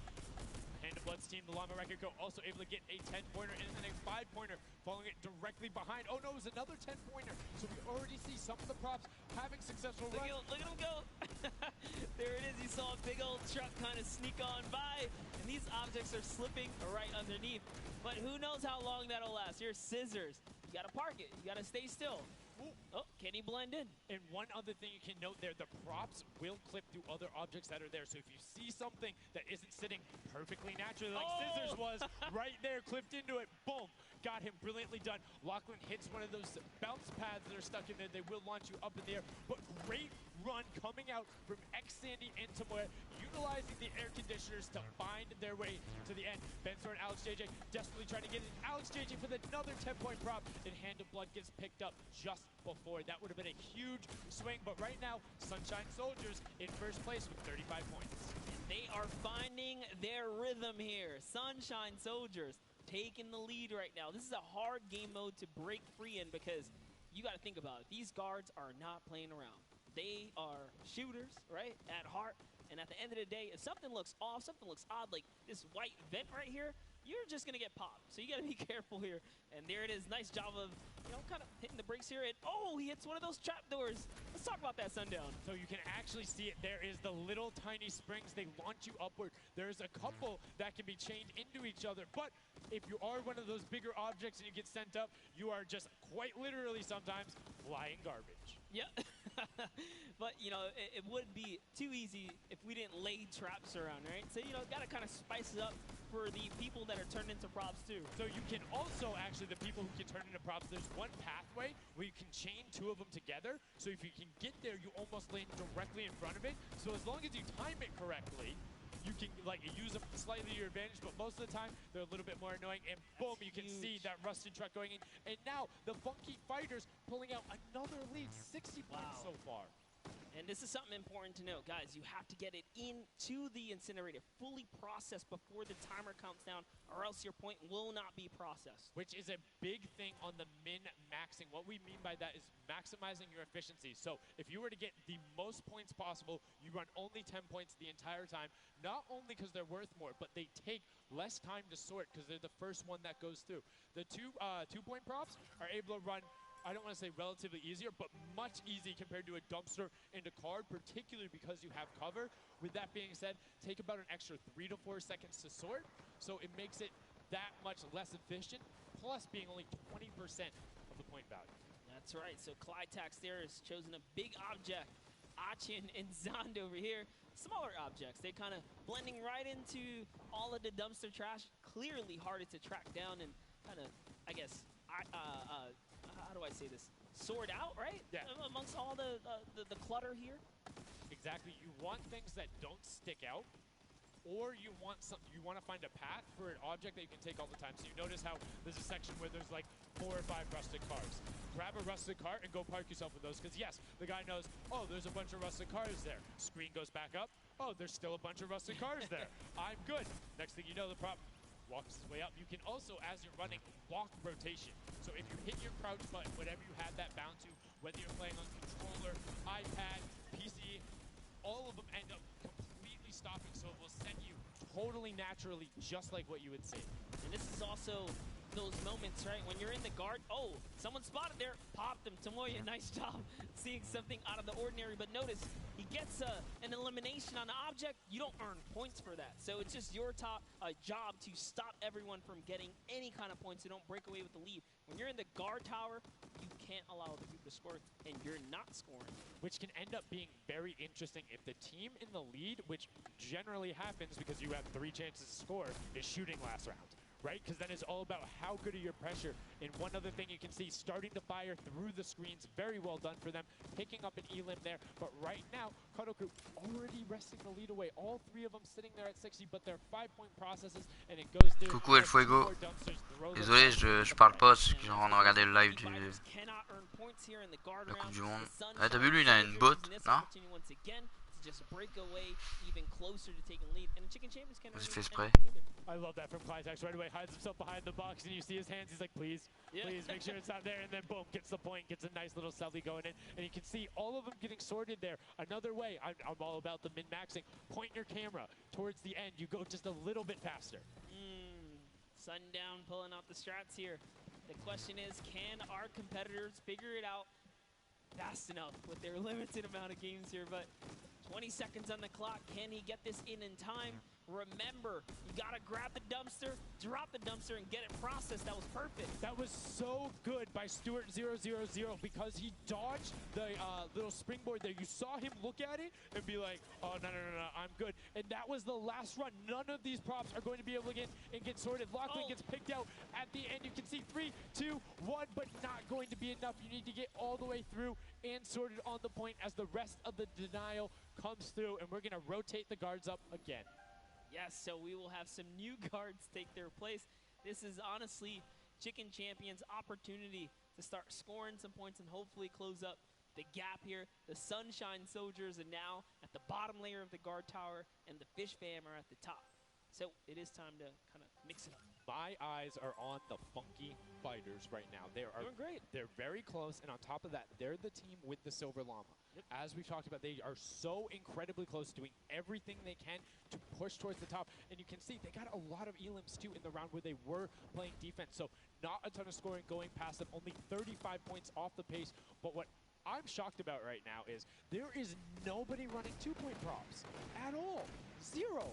Hand of Blood's team, the Llama Record Co. also able to get a 10-pointer and then a 5-pointer, following it directly behind. Oh no, it was another 10-pointer. So we already see some of the props having successful runs. Look at him go. There it is. You saw a big old truck kind of sneak on by, and these objects are slipping right underneath. But who knows how long that'll last. Here's scissors. You gotta park it. You gotta stay still. Ooh. Oh, can he blend in? And one other thing you can note there, the props will clip through other objects that are there. So if you see something that isn't sitting perfectly naturally like scissors was, right there, clipped into it, boom, got him brilliantly done. Lachlan hits one of those bounce pads that are stuck in there. They will launch you up in the air, but great run coming out from X-Sandy and Tomoya, utilizing the air conditioners to find their way to the end. Bensor and Alex JJ desperately trying to get in. Alex JJ with another 10-point prop, and Hand of Blood gets picked up just before. That would have been a huge swing, but right now, Sunshine Soldiers in first place with 35 points. They are finding their rhythm here. Sunshine Soldiers taking the lead right now. This is a hard game mode to break free in because you got to think about it. These guards are not playing around. They are shooters, right, at heart. And at the end of the day, if something looks off, something looks odd, like this white vent right here, you're just going to get popped. So you got to be careful here. And there it is. Nice job of, kind of hitting the brakes here. And, oh, he hits one of those trapdoors. Let's Let's talk about that Sundown. So you can actually see it. There is the little tiny springs. They launch you upward. There's a couple that can be chained into each other. But if you are one of those bigger objects and you get sent up, you are just quite literally sometimes flying garbage. Yeah. But, you know, it would be too easy if we didn't lay traps around, right? So, you know, got to kind of spice it up for the people that are turned into props, too. So you can also, actually, the people who can turn into props, there's one pathway where you can chain two of them together. So if you can get there, you almost land directly in front of it. So as long as you time it correctly, you can like use them slightly to your advantage, but most of the time they're a little bit more annoying. And boom, you can see that rusted truck going in. And now the funky fighters pulling out another lead, 60 points so far. And this is something important to note, guys. You have to get it into the incinerator, fully processed before the timer counts down, or else your point will not be processed. Which is a big thing on the min-maxing. What we mean by that is maximizing your efficiency. So if you were to get the most points possible, you run only 10 points the entire time, not only because they're worth more, but they take less time to sort because they're the first one that goes through. The two-point props are able to run, I don't want to say relatively easier, but much easier compared to a dumpster and a card, particularly because you have cover. With that being said, take about an extra 3 to 4 seconds to sort, so it makes it that much less efficient, plus being only 20% of the point value. That's right, so Clytax there has chosen a big object. Achin and Zond over here, smaller objects. They're kind of blending right into all of the dumpster trash, clearly harder to track down and kind of, I guess, how do I say this? Sort out, right? Yeah. Amongst all the clutter here. Exactly. You want things that don't stick out, or you want to find a path for an object that you can take all the time. So you notice how there's a section where there's like 4 or 5 rusted cars. Grab a rusted car and go park yourself with those, because yes, the guy knows, oh, there's a bunch of rusted cars there. Screen goes back up. Oh, there's still a bunch of rusted cars there. I'm good. Next thing you know, the prop walks his way up. You can also, as you're running, block rotation. So if you hit your crouch button, whatever you had that bound to, whether you're playing on controller, iPad, PC, all of them end up completely stopping. So it will set you totally naturally, just like what you would see. And this is also those moments, right, when you're in the guard. Oh, someone spotted there, popped him. Tomoya, nice job seeing something out of the ordinary. But notice, he gets an elimination on the object. You don't earn points for that. So it's just your job to stop everyone from getting any kind of points, so don't break away with the lead. When you're in the guard tower, you can't allow other people to score, and you're not scoring. Which can end up being very interesting if the team in the lead, which generally happens because you have 3 chances to score, is shooting last round. Right? Because then it's all about how good are your pressure. And one other thing you can see, starting to fire through the screens, very well done for them, picking up an elim there. But right now, Kadoku already wresting the lead away. All 3 of them sitting there at 60, but they're 5-point processes, and it goes through. Coucou El Fuego. Désolé, je parle pas parce que j'ai regardé le live de la Coupe du Monde. Ah, t'as vu, lui, il a une botte, non? Just break away even closer to taking lead, and the Chicken Champions can't J'ai fait exprès. I love that from Clytax. Right away, hides himself behind the box, and you see his hands. He's like, please, please, make sure it's not there. And then, boom, gets the point, gets a nice little selfie going in. And you can see all of them getting sorted there. Another way, I'm all about the min-maxing. Point your camera towards the end. You go just a little bit faster. Sundown pulling out the strats here. The question is, can our competitors figure it out fast enough with their limited amount of games here? But 20 seconds on the clock. Can he get this in time? Remember, you gotta grab the dumpster, drop the dumpster, and get it processed. That was perfect. That was so good by Stuart000 because he dodged the little springboard there. You saw him look at it and be like, oh, no, I'm good. And that was the last run. None of these props are going to be able to get sorted. Lachlan gets picked out at the end. You can see 3, 2, 1, but not going to be enough. You need to get all the way through and sorted on the point as the rest of the denial comes through, and we're going to rotate the guards up again. Yes, so we will have some new guards take their place. This is honestly Chicken Champions' opportunity to start scoring some points and hopefully close up the gap here. The Sunshine Soldiers are now at the bottom layer of the guard tower, and the Fish Fam are at the top. So it is time to kind of mix it up. My eyes are on the Funky Fighters right now. They are doing great. They're very close, and on top of that, they're the team with the Silver Llama. Yep. As we've talked about, they are so incredibly close, doing everything they can to push towards the top. And you can see they got a lot of elims, too, in the round where they were playing defense. So not a ton of scoring going past them, only 35 points off the pace. But what I'm shocked about right now is there is nobody running 2-point props at all. Zero.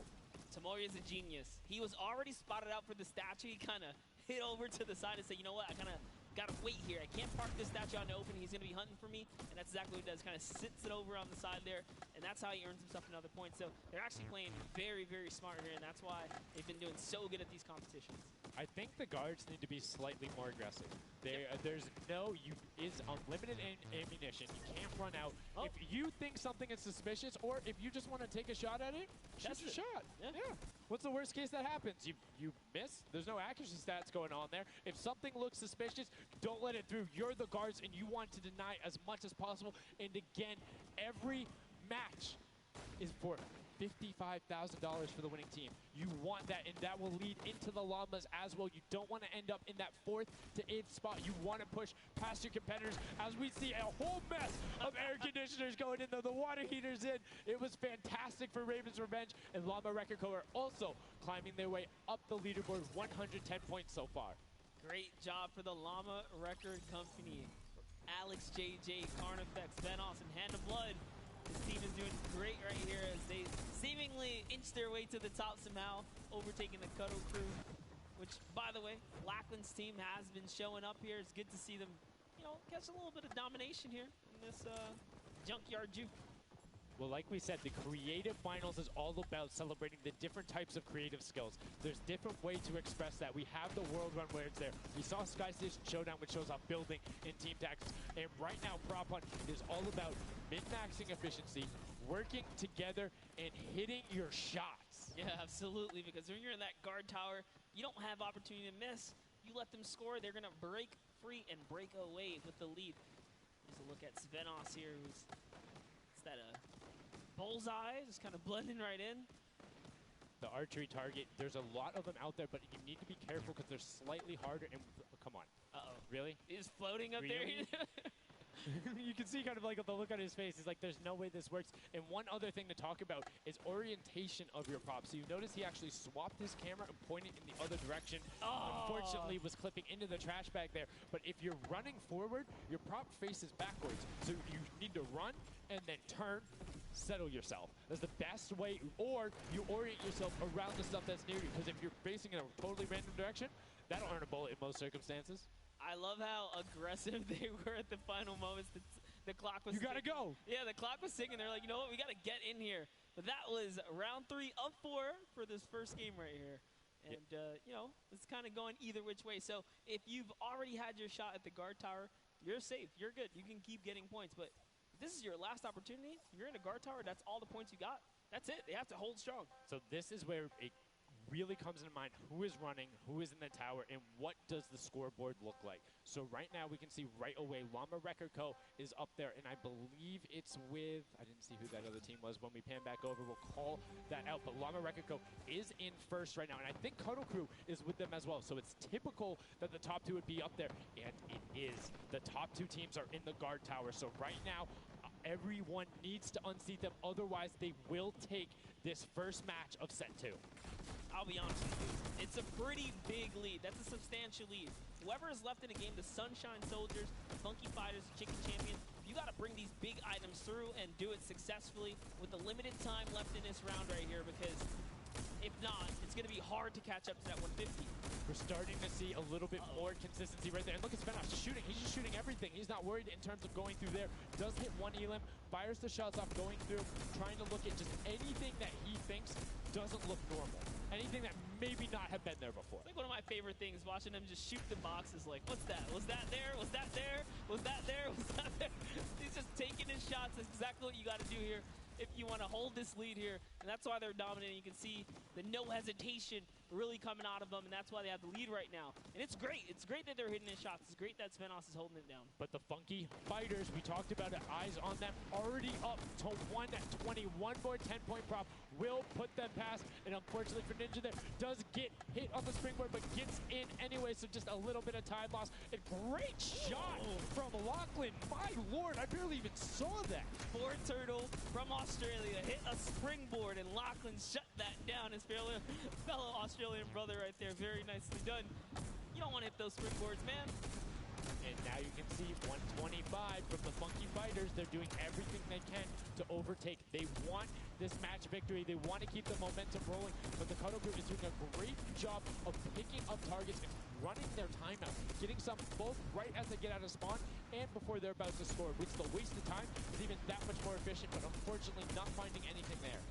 Tamori is a genius. He was already spotted out for the statue. He kind of hit over to the side and said, you know what, I kind of got to wait here. I can't park this statue out in the open. He's going to be hunting for me. And that's exactly what he does. Kind of sits it over on the side there. And that's how he earns himself another point. So they're actually playing very, very smart here. And that's why they've been doing so good at these competitions. I think the guards need to be slightly more aggressive. There's is unlimited ammunition. You can't run out. Oh. If you think something is suspicious, or if you just want to take a shot at it, shoot your shot. Yeah. What's the worst case that happens? You miss. There's no accuracy stats going on there. If something looks suspicious, don't let it through. You're the guards, and you want to deny as much as possible. And again, every match is for $55,000 for the winning team. You want that, and that will lead into the llamas as well. You don't want to end up in that 4th to 8th spot. You want to push past your competitors as we see a whole mess of air conditioners going in there, the water heaters in. It was fantastic for Ravens Revenge, and Llama Record Co. are also climbing their way up the leaderboard, 110 points so far. Great job for the Llama Record Company. Alex, JJ, Carnifex, Venos, and Hand of Blood. This team is doing great right here as they seemingly inch their way to the top somehow, overtaking the Cuddle crew, which, by the way, Lackland's team has been showing up here. It's good to see them, catch a little bit of domination here in this junkyard juke. Well, like we said, the creative finals is all about celebrating the different types of creative skills. There's different ways to express that. We have the World Run where it's there. We saw Sky Station Showdown, which shows off building in team tactics. And right now, Prop Hunt is all about min-maxing efficiency, working together, and hitting your shots. Yeah, absolutely, because when you're in that guard tower, you don't have opportunity to miss. You let them score, they're going to break free and break away with the lead. Here's a look at Svenos here, who's that bullseye, just kind of blending right in. The archery target, there's a lot of them out there, but you need to be careful because they're slightly harder. And come on. Uh-oh. Really? He's floating up Really? there. You can see kind of like the look on his face. He's like, there's no way this works. And one other thing to talk about is orientation of your prop. So you notice he actually swapped his camera and pointed in the other direction. Oh. Unfortunately, was clipping into the trash bag there. But if you're running forward, your prop faces backwards. So you need to run and then turn, settle yourself. That's the best way. Or you orient yourself around the stuff that's near you. Because if you're facing in a totally random direction, that'll earn a bullet in most circumstances. I love how aggressive they were at the final moments. The clock was You gotta go. Yeah, the clock was ticking. They're like, you know what, we gotta get in here. But that was round 3 of 4 for this first game right here. And, it's kind of going either which way. So if you've already had your shot at the guard tower, you're safe. You're good. You can keep getting points. But if this is your last opportunity, you're in a guard tower, that's all the points you got. That's it. They have to hold strong. So this is where it really comes into mind who is running, who is in the tower, and what does the scoreboard look like. So right now we can see right away Llama Record Co. is up there, and I believe it's with, I didn't see who that other team was. When we pan back over, we'll call that out. But Llama Record Co. is in first right now, and I think Cuddle Crew is with them as well. So it's typical that the top 2 would be up there, and it is. The top 2 teams are in the guard tower. So right now, everyone needs to unseat them. Otherwise, they will take this first match of set 2. I'll be honest with you, it's a pretty big lead. That's a substantial lead. Whoever is left in the game, the Sunshine Soldiers, Funky Fighters, Chicken Champions, you got to bring these big items through and do it successfully with the limited time left in this round right here, because if not, it's going to be hard to catch up to that 150. We're starting to see a little bit more consistency right there. And look at Svenos just shooting. He's just shooting everything. He's not worried in terms of going through there. Does hit one elim, fires the shots off going through, trying to look at just anything that he thinks doesn't look normal. Anything that maybe not have been there before. It's like one of my favorite things, watching them just shoot the boxes like, what's that? Was that there? Was that there? Was that there? Was that there? He's just taking his shots. That's exactly what you got to do here if you want to hold this lead here. And that's why they're dominating. You can see the no hesitation really coming out of them, and that's why they have the lead right now. And it's great. It's great that they're hitting his shots. It's great that Svenos is holding it down. But the Funky Fighters, we talked about it, eyes on them, already up to 120. One more 10-point prop will put them past. And unfortunately for Ninja there, does get hit on the springboard, but gets in anyway, so just a little bit of time loss. A great shot from Lachlan. My lord, I barely even saw that. Ford Turtle from Australia hit a springboard, and Lachlan shut that down. His fellow Australian brother right there. Very nicely done. You don't want to hit those springboards, man. And now you can see 125 from the Funky Fighters. They're doing everything they can to overtake. They want this match victory. They want to keep the momentum rolling, but the Cuddle Crew is doing a great job of picking up targets and running their timeout, getting some both right as they get out of spawn and before they're about to score, which the waste of time is even that much more efficient, but unfortunately not finding anything there.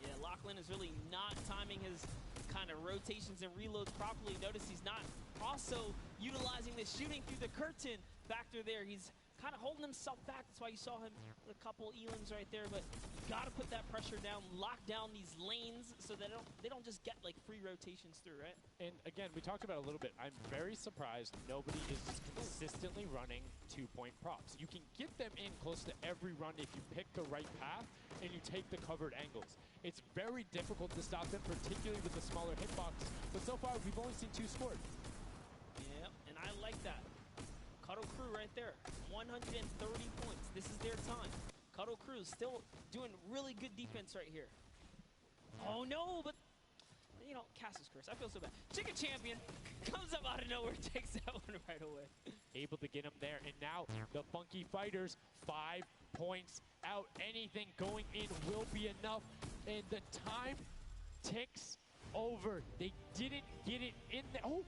Yeah, Lachlan is really not timing his kind of rotations and reloads properly. Notice he's not also utilizing the shooting through the curtain factor there. He's kind of holding himself back. That's why you saw him with a couple elims right there, but you got to put that pressure down, lock down these lanes so that they don't just get like free rotations through, right? And again, we talked about it a little bit. I'm very surprised nobody is consistently running 2-point props. You can get them in close to every run if you pick the right path and you take the covered angles. It's very difficult to stop them, particularly with the smaller hitbox. But so far, we've only seen 2 scored. Yeah, and I like that. Cuddle Crew right there, 130 points. This is their time. Cuddle Crew still doing really good defense right here. Oh no, but you know, Cass's curse. I feel so bad. Chicken Champion comes up out of nowhere, takes that one right away. Able to get him there, and now the Funky Fighters 5 points out. Anything going in will be enough, and the time ticks over. They didn't get it in there. Oh.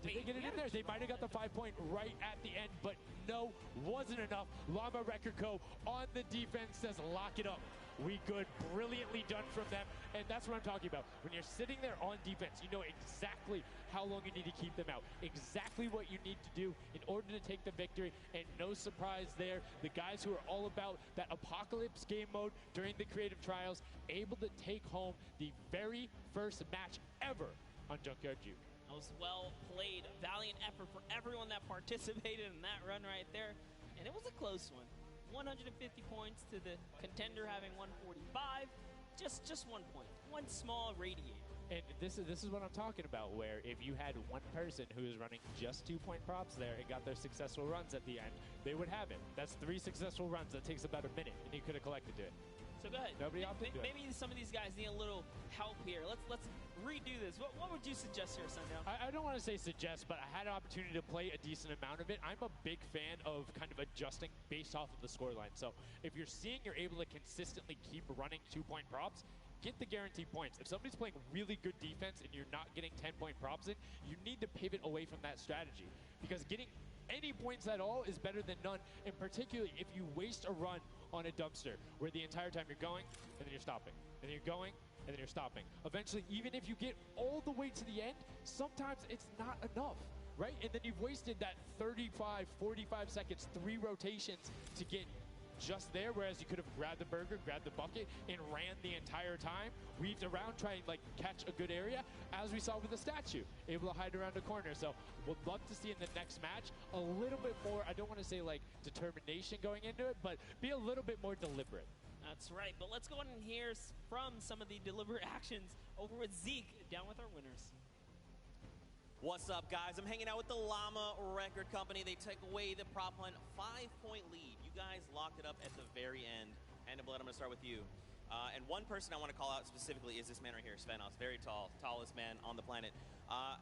Did they get it in there? They might have got the 5-point right at the end, but no, wasn't enough. Llama Record Co. on the defense says, lock it up. We good. Brilliantly done from them. And that's what I'm talking about. When you're sitting there on defense, you know exactly how long you need to keep them out. Exactly what you need to do in order to take the victory. And no surprise there, the guys who are all about that apocalypse game mode during the creative trials, able to take home the very first match ever on Junkyard Juke. That was well played. Valiant effort for everyone that participated in that run right there. And it was a close one. 150 points to the contender having 145. Just 1 point. One small radiator. And this is what I'm talking about, where if you had one person who was running just 2-point props there and got their successful runs at the end, they would have it. That's 3 successful runs. That takes about a minute, and you could have collected it. So go ahead. Nobody opted to do it. Maybe some of these guys need a little help here. Let's redo this. What would you suggest here, Sundown? I don't want to say suggest, but I had an opportunity to play a decent amount of it. I'm a big fan of kind of adjusting based off of the scoreline. So if you're seeing you're able to consistently keep running 2-point props, get the guaranteed points. If somebody's playing really good defense and you're not getting 10-point props in, you need to pivot away from that strategy. Because getting any points at all is better than none, and particularly if you waste a run on a dumpster where the entire time you're going and then you're stopping, and then you're going and then you're stopping. Eventually, even if you get all the way to the end, sometimes it's not enough, right? And then you've wasted that 35, 45 seconds, 3 rotations to get just there, whereas you could have grabbed the burger, grabbed the bucket, and ran the entire time, weaved around, trying to like catch a good area, as we saw with the statue, able to hide around a corner. So we'd love to see in the next match a little bit more, I don't want to say like determination going into it, but be a little bit more deliberate. That's right, but let's go on and hear from some of the deliberate actions over with Zeke, down with our winners. What's up, guys? I'm hanging out with the Llama Record Company. They took away the prop hunt 5-point lead. You guys locked it up at the very end. And Blood, I'm going to start with you. And one person I want to call out specifically is this man right here, Svenos. Very tall, tallest man on the planet.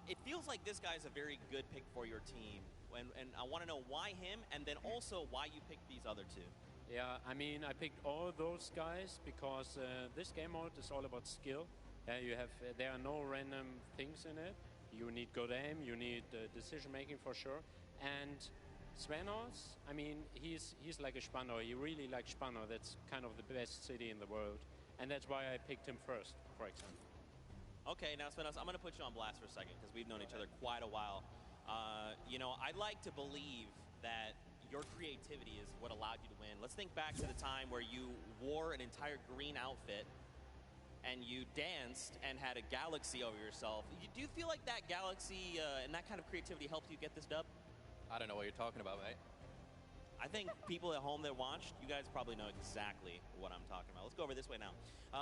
It feels like this guy's a very good pick for your team. And I want to know why him, and then also why you picked these other 2. Yeah, I mean, I picked all those guys because this game mode is all about skill. There are no random things in it. You need good aim, you need decision making for sure. And Svenos, I mean, he's like a Spandau. He really likes Spandau. That's kind of the best city in the world. And that's why I picked him first, for example. Okay, now Svenos, I'm going to put you on blast for a second because we've known each other quite a while. You know, I'd like to believe that your creativity is what allowed you to win. Let's think back to the time where you wore an entire green outfit and you danced and had a galaxy over yourself. Do you feel like that galaxy and that kind of creativity helped you get this dub? I don't know what you're talking about, mate. I think people at home that watched, you guys probably know exactly what I'm talking about. Let's go over this way now.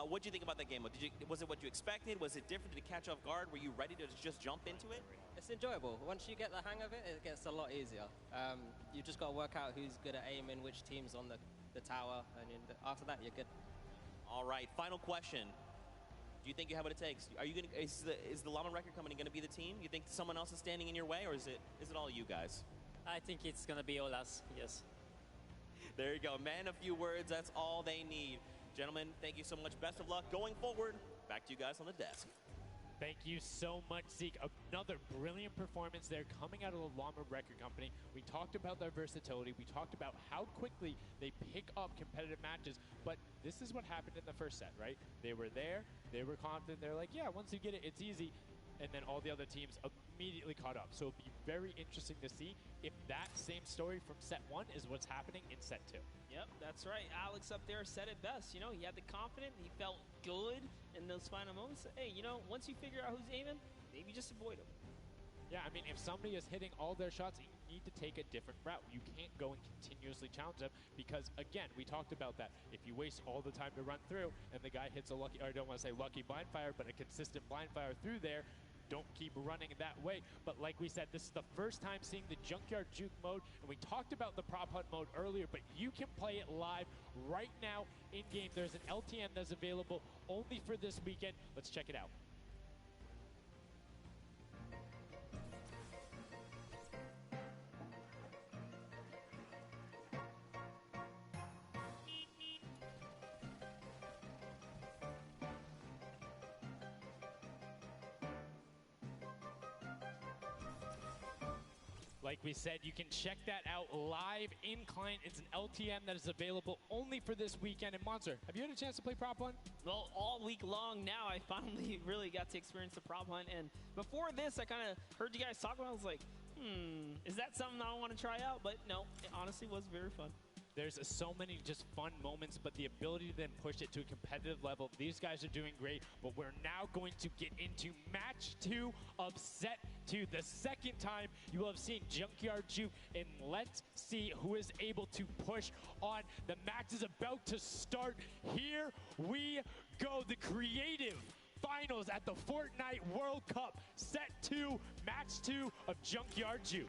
What do you think about that game? Was it what you expected? Was it different? Did it catch off guard? Were you ready to just jump into it? It's enjoyable. Once you get the hang of it, it gets a lot easier. You just got to work out who's good at aiming, which team's on the tower, and after that, you're good. All right, final question. Do you think you have what it takes? Are you gonna? Is the Llama Record Company going to be the team? You think someone else is standing in your way, or is it all you guys? I think it's gonna be all us, yes. There you go, man. A few words, that's all they need. Gentlemen, thank you so much. Best of luck going forward. Back to you guys on the desk. Thank you so much, Zeke. Another brilliant performance there coming out of the Llama Record Company. We talked about their versatility. We talked about how quickly they pick up competitive matches. But this is what happened in the first set, right? They were there. They were confident. They're like, yeah, once you get it, it's easy. And then all the other teams immediately caught up. So it'll be very interesting to see if that same story from set 1 is what's happening in set 2. Yep, that's right. Alex up there said it best. You know, he had the confidence. He felt good in those final moments. Hey, you know, once you figure out who's aiming, maybe just avoid them. Yeah, I mean, if somebody is hitting all their shots, you need to take a different route. You can't go and continuously challenge them because, again, we talked about that. If you waste all the time to run through and the guy hits a lucky, or I don't want to say lucky blind fire, but a consistent blind fire through there, don't keep running that way. But like we said, this is the first time seeing the Junkyard Juke mode, and we talked about the prop hunt mode earlier, but you can play it live right now in-game. There's an LTM that's available only for this weekend. Let's check it out. Like we said, you can check that out live in client. It's an LTM that is available only for this weekend. And Monster, have you had a chance to play prop hunt? Well, all week long now, I finally really got to experience the prop hunt. And before this, I kind of heard you guys talk about it. I was like, is that something I want to try out? But no, it honestly was very fun. There's so many just fun moments, but the ability to then push it to a competitive level, these guys are doing great. But we're now going to get into match 2 of set 2. The second time you will have seen Junkyard Juke, and let's see who is able to push on. The match is about to start. Here we go. The creative finals at the Fortnite World Cup. Set 2, match 2 of Junkyard Juke.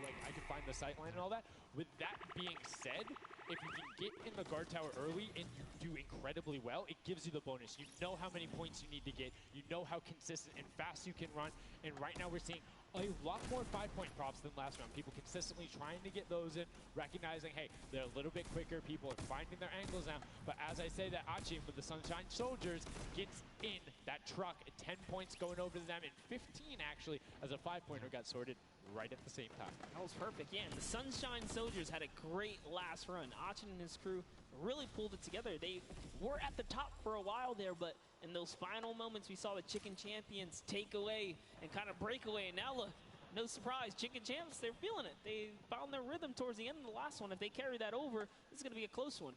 Like, I can find the sightline and all that. With that being said, if you can get in the guard tower early and you do incredibly well, it gives you the bonus. You know how many points you need to get. You know how consistent and fast you can run. And right now we're seeing a lot more 5-point props than last round. People consistently trying to get those in, recognizing, hey, they're a little bit quicker. People are finding their angles now. But as I say that, Achi with the Sunshine Soldiers gets in that truck. 10 points going over to them, and 15 actually, as a 5-pointer got sorted right at the same time. That was perfect, yeah. And the Sunshine Soldiers had a great last run. Achin and his crew really pulled it together. They were at the top for a while there, but in those final moments, we saw the Chicken Champions take away and kind of break away. And now look, no surprise, Chicken Champs, they're feeling it. They found their rhythm towards the end of the last one. If they carry that over, this is going to be a close one.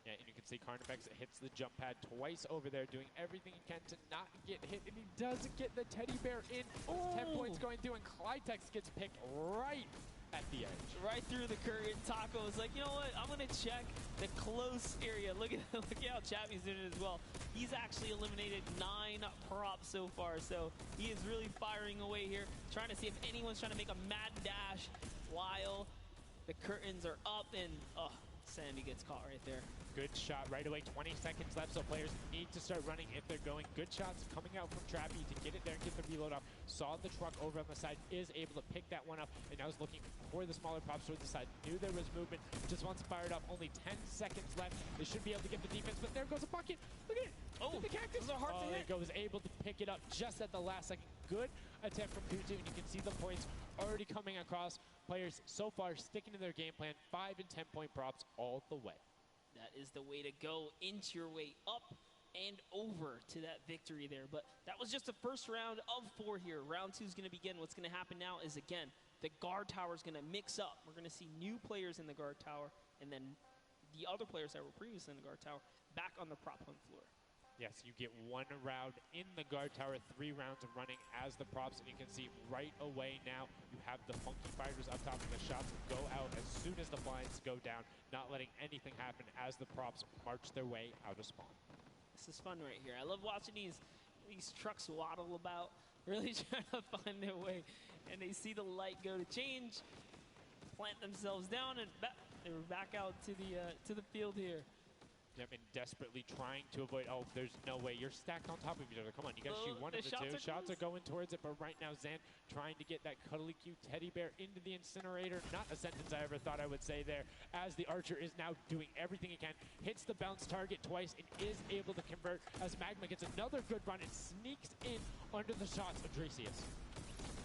Yeah, and you can see Carnifex hits the jump pad twice over there, doing everything he can to not get hit, and he doesn't get the teddy bear in. Ooh. 10 points going through, and Clytex gets picked right at the edge. Right through the curtain. Taco was like, you know what? I'm going to check the close area. Look at how Chappie's doing it as well. He's actually eliminated 9 props so far, so he is really firing away here, trying to see if anyone's trying to make a mad dash while the curtains are up, and Sandy gets caught right there. Good shot right away. 20 seconds left, so players need to start running if they're going. Good shots coming out from Trappy to get it there and get the reload. reload off, saw the truck over on the side, is able to pick that one up, and now is looking for the smaller props towards the side. Knew there was movement, just once fired up, only 10 seconds left. They should be able to get the defense, but there goes a bucket. Look at it. Oh, the cactus. those are hard to hit. Was able to pick it up just at the last second. Good attempt from Kutu, and you can see the points already coming across. Players so far sticking to their game plan, 5 and 10 point props all the way. That is the way to go. Inch your way up and over to that victory there. But that was just the first round of 4 here. Round 2 is going to begin. What's going to happen now is, again, the guard tower is going to mix up. We're going to see new players in the guard tower, and then the other players that were previously in the guard tower back on the prop hunt floor. Yes, you get 1 round in the guard tower, 3 rounds of running as the props, and you can see right away now you have the funky fighters up top, and the shots go out as soon as the blinds go down, not letting anything happen as the props march their way out of spawn. This is fun right here. I love watching these trucks waddle about, really trying to find their way, and they see the light go to change, plant themselves down, and they were back out to the field here. Yep, and desperately trying to avoid. Oh, there's no way. You're stacked on top of each other. Come on, you got to shoot one of the two. Shots are going towards it, but right now Zan trying to get that cuddly cute teddy bear into the incinerator. Not a sentence I ever thought I would say there, as the archer is now doing everything he can. Hits the bounce target twice and is able to convert as Magma gets another good run and sneaks in under the shots of Dracius.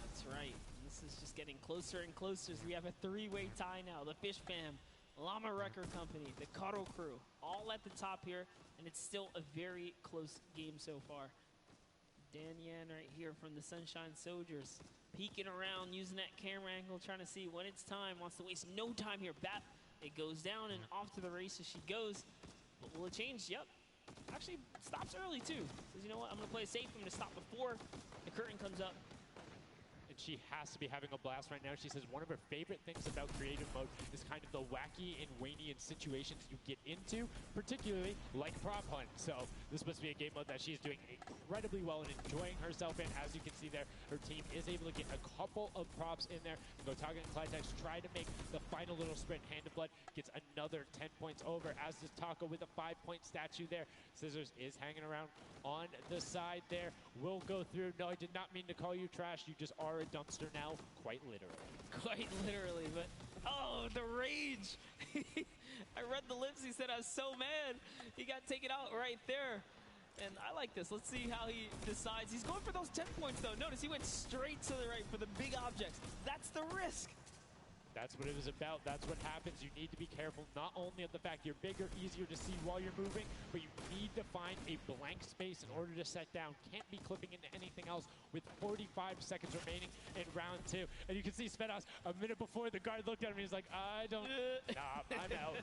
That's right. This is just getting closer and closer as we have a 3-way tie now. The Fish Fam, Llama Wrecker Company, the Cuddle Crew, all at the top here, and it's still a very close game so far. Dan Yan right here from the Sunshine Soldiers, peeking around, using that camera angle, trying to see when it's time, wants to waste no time here. It goes down and off to the races she goes. But will it change? Yep. Actually, stops early too. Says, you know what, I'm going to play it safe. I'm going to stop before the curtain comes up. She has to be having a blast right now. She says one of her favorite things about creative mode is kind of the wacky and Waynian situations you get into, particularly like prop hunt. So this must be a game mode that she's doing incredibly well and enjoying herself in. As you can see there, her team is able to get a couple of props in there. Gotaga and Clytex try to make the final little sprint. Hand of Blood gets another 10 points over, as does Taco with a 5-point statue there. Scissors is hanging around on the side there. Will go through. No, I did not mean to call you trash. You just are a dumpster now, quite literally. Quite literally, but oh, the rage. I read the lips. He said, I was so mad. He got taken out right there. And I like this. Let's see how he decides. He's going for those 10 points, though. Notice he went straight to the right for the big objects. That's the risk. That's what it was about. That's what happens. You need to be careful, not only of the fact you're bigger, easier to see while you're moving, but you need to find a blank space in order to set down. Can't be clipping into anything else with 45 seconds remaining in round 2. And you can see Svetos a minute before the guard looked at him and he's like, I don't, nah, I'm out.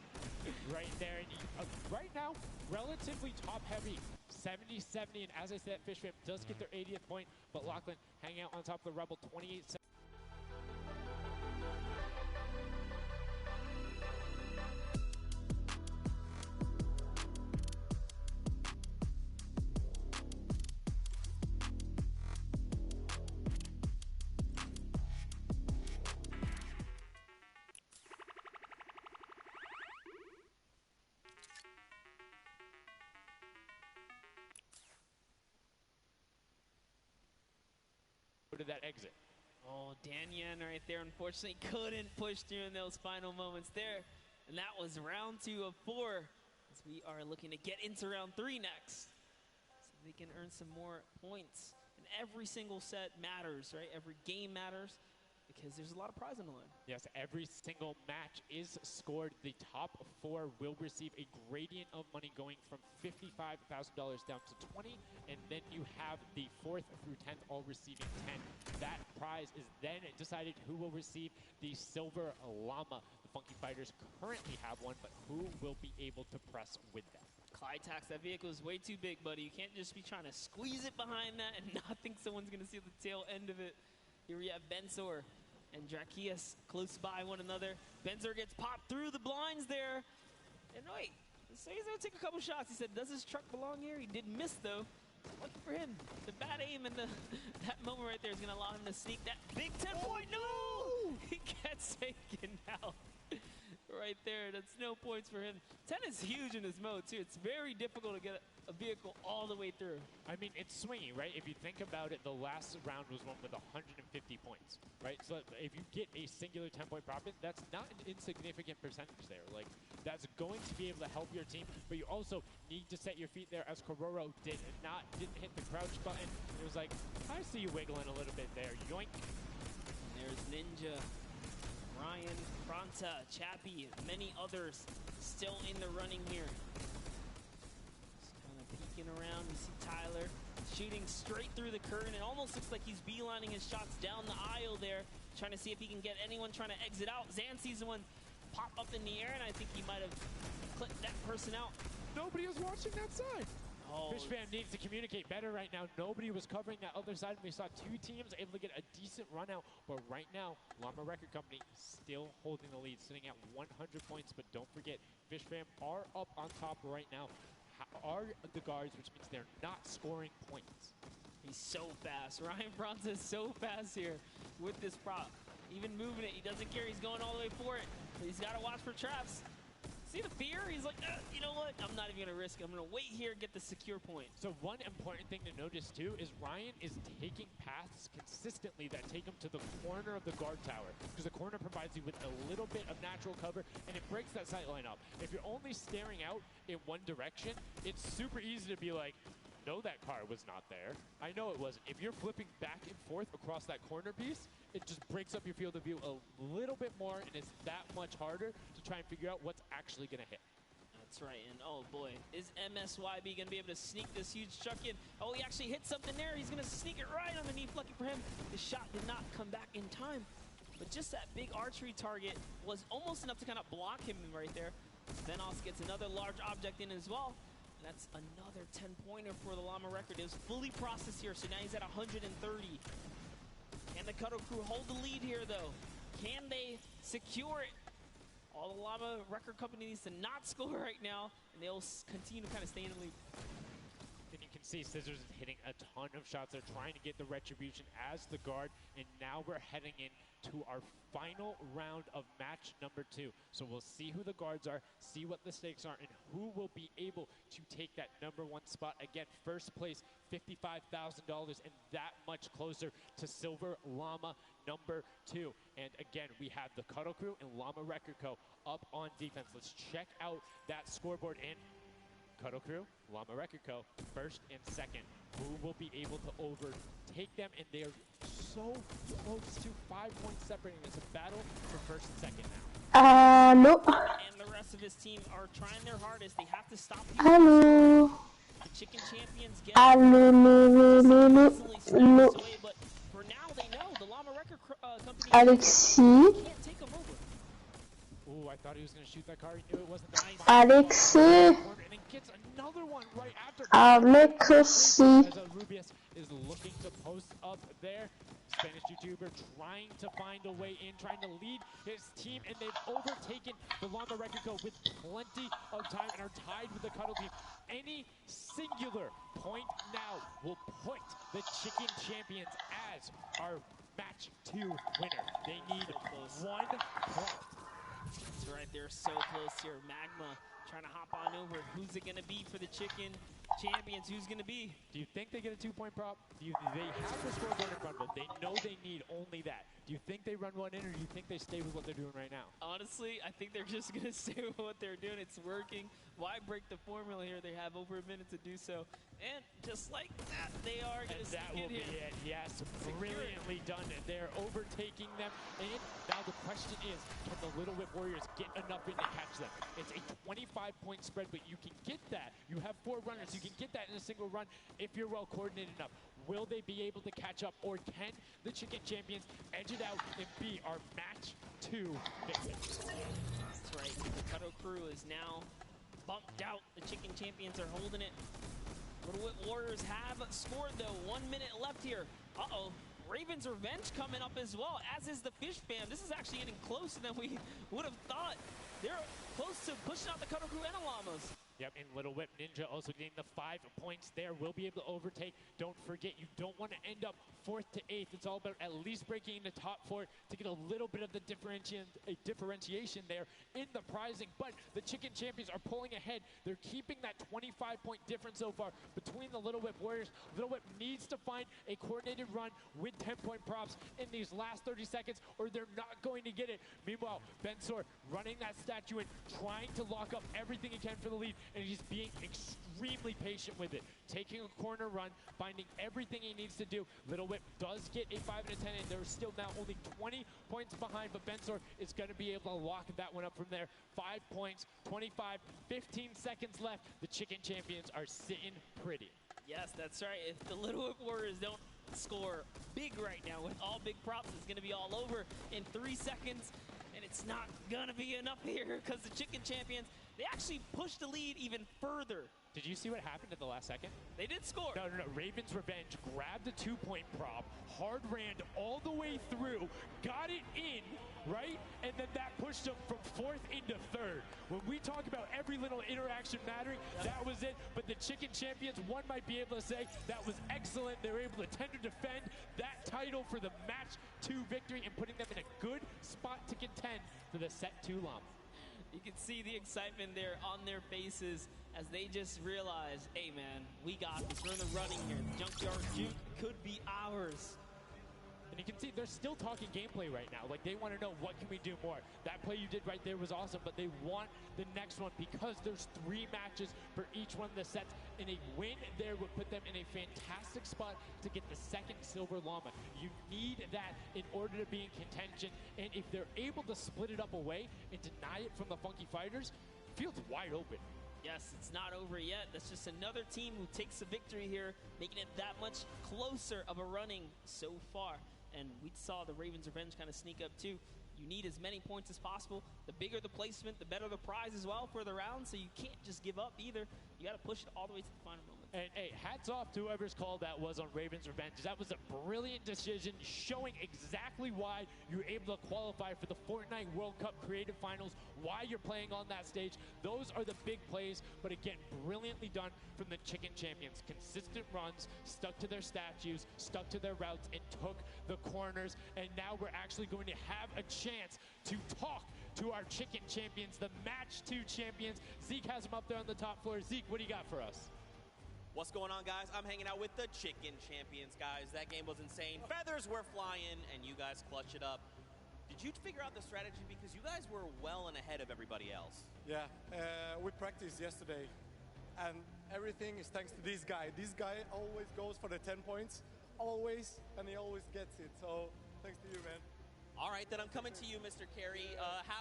Right there. And right now, relatively top heavy. 70-70, and as I said, Fishfam does get their 80th point, but Lachlan hanging out on top of the Rebel, 28 seconds. To that exit. Oh, Dan Yan right there, unfortunately couldn't push through in those final moments there. And that was round 2 of 4. As we are looking to get into round 3 next. So they can earn some more points. And every single set matters, right? Every game matters, because there's a lot of prize on the line. Yes, every single match is scored. The top 4 will receive a gradient of money going from $55,000 down to 20, and then you have the 4th through 10th all receiving 10. That prize is then decided who will receive the Silver Llama. The Funky Fighters currently have one, but who will be able to press with them? Clytax, that vehicle is way too big, buddy. You can't just be trying to squeeze it behind that and not think someone's going to see the tail end of it. Here we have Bensor and Dracius close by one another. Bensor gets popped through the blinds there. And wait, so he's going to take a couple shots. He said, does his truck belong here? He did miss, though. Lucky for him. The bad aim and that moment right there is going to allow him to sneak that big 10-point. No! He gets taken out. right there. That's no points for him. 10 is huge in this mode, too. It's very difficult to get a vehicle all the way through. I mean, it's swingy, right? If you think about it, the last round was one with 150 points, right? So if you get a singular 10-point profit, that's not an insignificant percentage there. Like, that's going to be able to help your team, but you also need to set your feet there, as Kororo didn't hit the crouch button. It was like, I see you wiggling a little bit there. Yoink. And there's Ninja, Ryan, Fronta, Chappie, many others still in the running here. Peeking around, you see Tyler shooting straight through the curtain. It almost looks like he's beelining his shots down the aisle there, trying to see if he can get anyone trying to exit out. Zan sees one pop up in the air, and I think he might have clipped that person out. Nobody was watching that side. Oh, Fishfam needs to communicate better right now. Nobody was covering that other side. We saw two teams able to get a decent run out, but right now, Llama Record Company still holding the lead, sitting at 100 points. But don't forget, Fishfam are up on top right now. Are the guards, which means they're not scoring points. He's so fast. Ryan Fronta is so fast here with this prop. Even moving it, he doesn't care. He's going all the way for it. But he's got to watch for traps. See the fear? He's like, you know what? I'm not even going to risk it. I'm going to wait here and get the secure point. So one important thing to notice, too, is Ryan is taking paths consistently that take him to the corner of the guard tower, because the corner provides you with a little bit of natural cover, and it breaks that sight line up. If you're only staring out in one direction, it's super easy to be like, no, that car was not there. I know it wasn't. If you're flipping back and forth across that corner piece, it just breaks up your field of view a little bit more, and it's that much harder to try and figure out what's actually going to hit. That's right, and oh boy, is MSYB going to be able to sneak this huge chuck in? Oh, he actually hit something there. He's going to sneak it right underneath. Lucky for him, the shot did not come back in time. But just that big archery target was almost enough to kind of block him right there. Venos gets another large object in as well. And that's another 10-pointer for the Llama Record. It was fully processed here, so now he's at 130. Can the Cuddle Crew hold the lead here, though? Can they secure it? All the Llama Record Company needs to not score right now, and they'll continue to kind of stay in the lead. And you can see Scissors is hitting a ton of shots. They're trying to get the retribution as the guard, and now we're heading into our final round of match number 2. So we'll see who the guards are, see what the stakes are, and who will be able to take that #1 spot. Again, first place, $55,000, and that much closer to Silver Llama #2. And again, we have the Cuddle Crew and Llama Record Co. up on defense. Let's check out that scoreboard. And Cuddle Crew, Llama Record Co., first and second. Who will be able to overtake them? And they're so close to 5 points separating. It's a battle for first and second now. And the rest of his team are trying their hardest. They have to stop you. The Chicken Champions get easily away, but for now they know the Llama Record Company can't take them over. Ooh, I thought he was going to shoot that car. He knew it wasn't that. Alexis. And then gets another one right after. Alexis. As Rubius is looking to post up there. Spanish YouTuber trying to find a way in, trying to lead his team, and they've overtaken the Llama Record Co. with plenty of time and are tied with the Cuddle team. Any singular point now will put the Chicken Champions as our match 2 winner. They need 1 point. That's right, they're so close here. Magma trying to hop on over. Who's it going to be for the Chicken Champions? Who's going to be? Do you think they get a 2-point prop? They have the scoreboard in front of them. They know they need only that. Do you think they run one in, or do you think they stay with what they're doing right now? Honestly, I think they're just going to stay with what they're doing. It's working. Why break the formula here? They have over a minute to do so. And just like that, they are going to that will be it. Yes, brilliantly done. They're overtaking them. And now the question is, can the Little Whip Warriors get enough in to catch them? It's a 25-point spread, but you can get that. You have 4 runners. You can get that in a single run if you're well coordinated enough. Will they be able to catch up, or can the Chicken Champions edge it out and be our match 2 victors? That's right. The Cuddle Crew is now bumped out. The Chicken Champions are holding it. Little Whip Warriors have scored, though. 1 minute left here. Uh-oh. Raven's Revenge coming up as well, as is the Fish Fam. This is actually getting closer than we would have thought. They're close to pushing out the Cuddle Crew and the Llamas. Yep, and Little Whip Ninja also getting the 5 points there. Will be able to overtake. Don't forget, you don't want to end up 4th to 8th. It's all about at least breaking into top 4 to get a little bit of the differentiation there in the prizing. But the Chicken Champions are pulling ahead. They're keeping that 25-point difference so far between the Little Whip Warriors. Little Whip needs to find a coordinated run with 10-point props in these last 30 seconds, or they're not going to get it. Meanwhile, Bensor running that statue in, trying to lock up everything he can for the lead, and he's being extremely patient with it. Taking a corner run, finding everything he needs to do. Little Whip does get a 5 and a 10, and they're still now only 20 points behind, but Bensor is going to be able to lock that one up from there. 5 points, 25, 15 seconds left. The Chicken Champions are sitting pretty. Yes, that's right. If the Little Whip Warriors don't score big right now with all big props, it's going to be all over in 3 seconds. And it's not going to be enough here because the Chicken Champions, they actually pushed the lead even further. Did you see what happened at the last second? They did score. No. Raven's Revenge grabbed the 2-point prop, hard ran all the way through, got it in, right? And then that pushed them from 4th into 3rd. When we talk about every little interaction mattering, that was it. But the Chicken Champions, one might be able to say that was excellent. They were able to tender defend that title for the match 2 victory and putting them in a good spot to contend for the set 2 lump. You can see the excitement there on their faces as they just realize, hey man, we got this. We're in the running here. The Junkyard Juke could be ours. And you can see they're still talking gameplay right now. Like, they want to know, what can we do more? That play you did right there was awesome, but they want the next one because there's 3 matches for each one of the sets, and a win there would put them in a fantastic spot to get the 2nd Silver Llama. You need that in order to be in contention, and if they're able to split it up away and deny it from the Funky Fighters, the field's wide open. Yes, it's not over yet. That's just another team who takes a victory here, making it that much closer of a running so far. And we saw the Ravens Revenge kind of sneak up too. You need as many points as possible. The bigger the placement, the better the prize as well for the round. So you can't just give up either. You got to push it all the way to the final moment. And hey, hats off to whoever's call that was on Ravens Revenge. That was a brilliant decision, showing exactly why you were able to qualify for the Fortnite World Cup Creative Finals, why you're playing on that stage. Those are the big plays, but again, brilliantly done from the Chicken Champions. Consistent runs, stuck to their statues, stuck to their routes, and took the corners. And now we're actually going to have a chance to talk to our Chicken Champions, the Match 2 champions. Zeke has them up there on the top floor. Zeke, what do you got for us? What's going on, guys? I'm hanging out with the Chicken Champions, guys. That game was insane. Feathers were flying, and you guys clutch it up. Did you figure out the strategy? Because you guys were well and ahead of everybody else. Yeah, we practiced yesterday, and everything is thanks to this guy. This guy always goes for the 10 points, always, and he always gets it. So, thanks to you, man. All right, then I'm coming to you, Mr. Carey.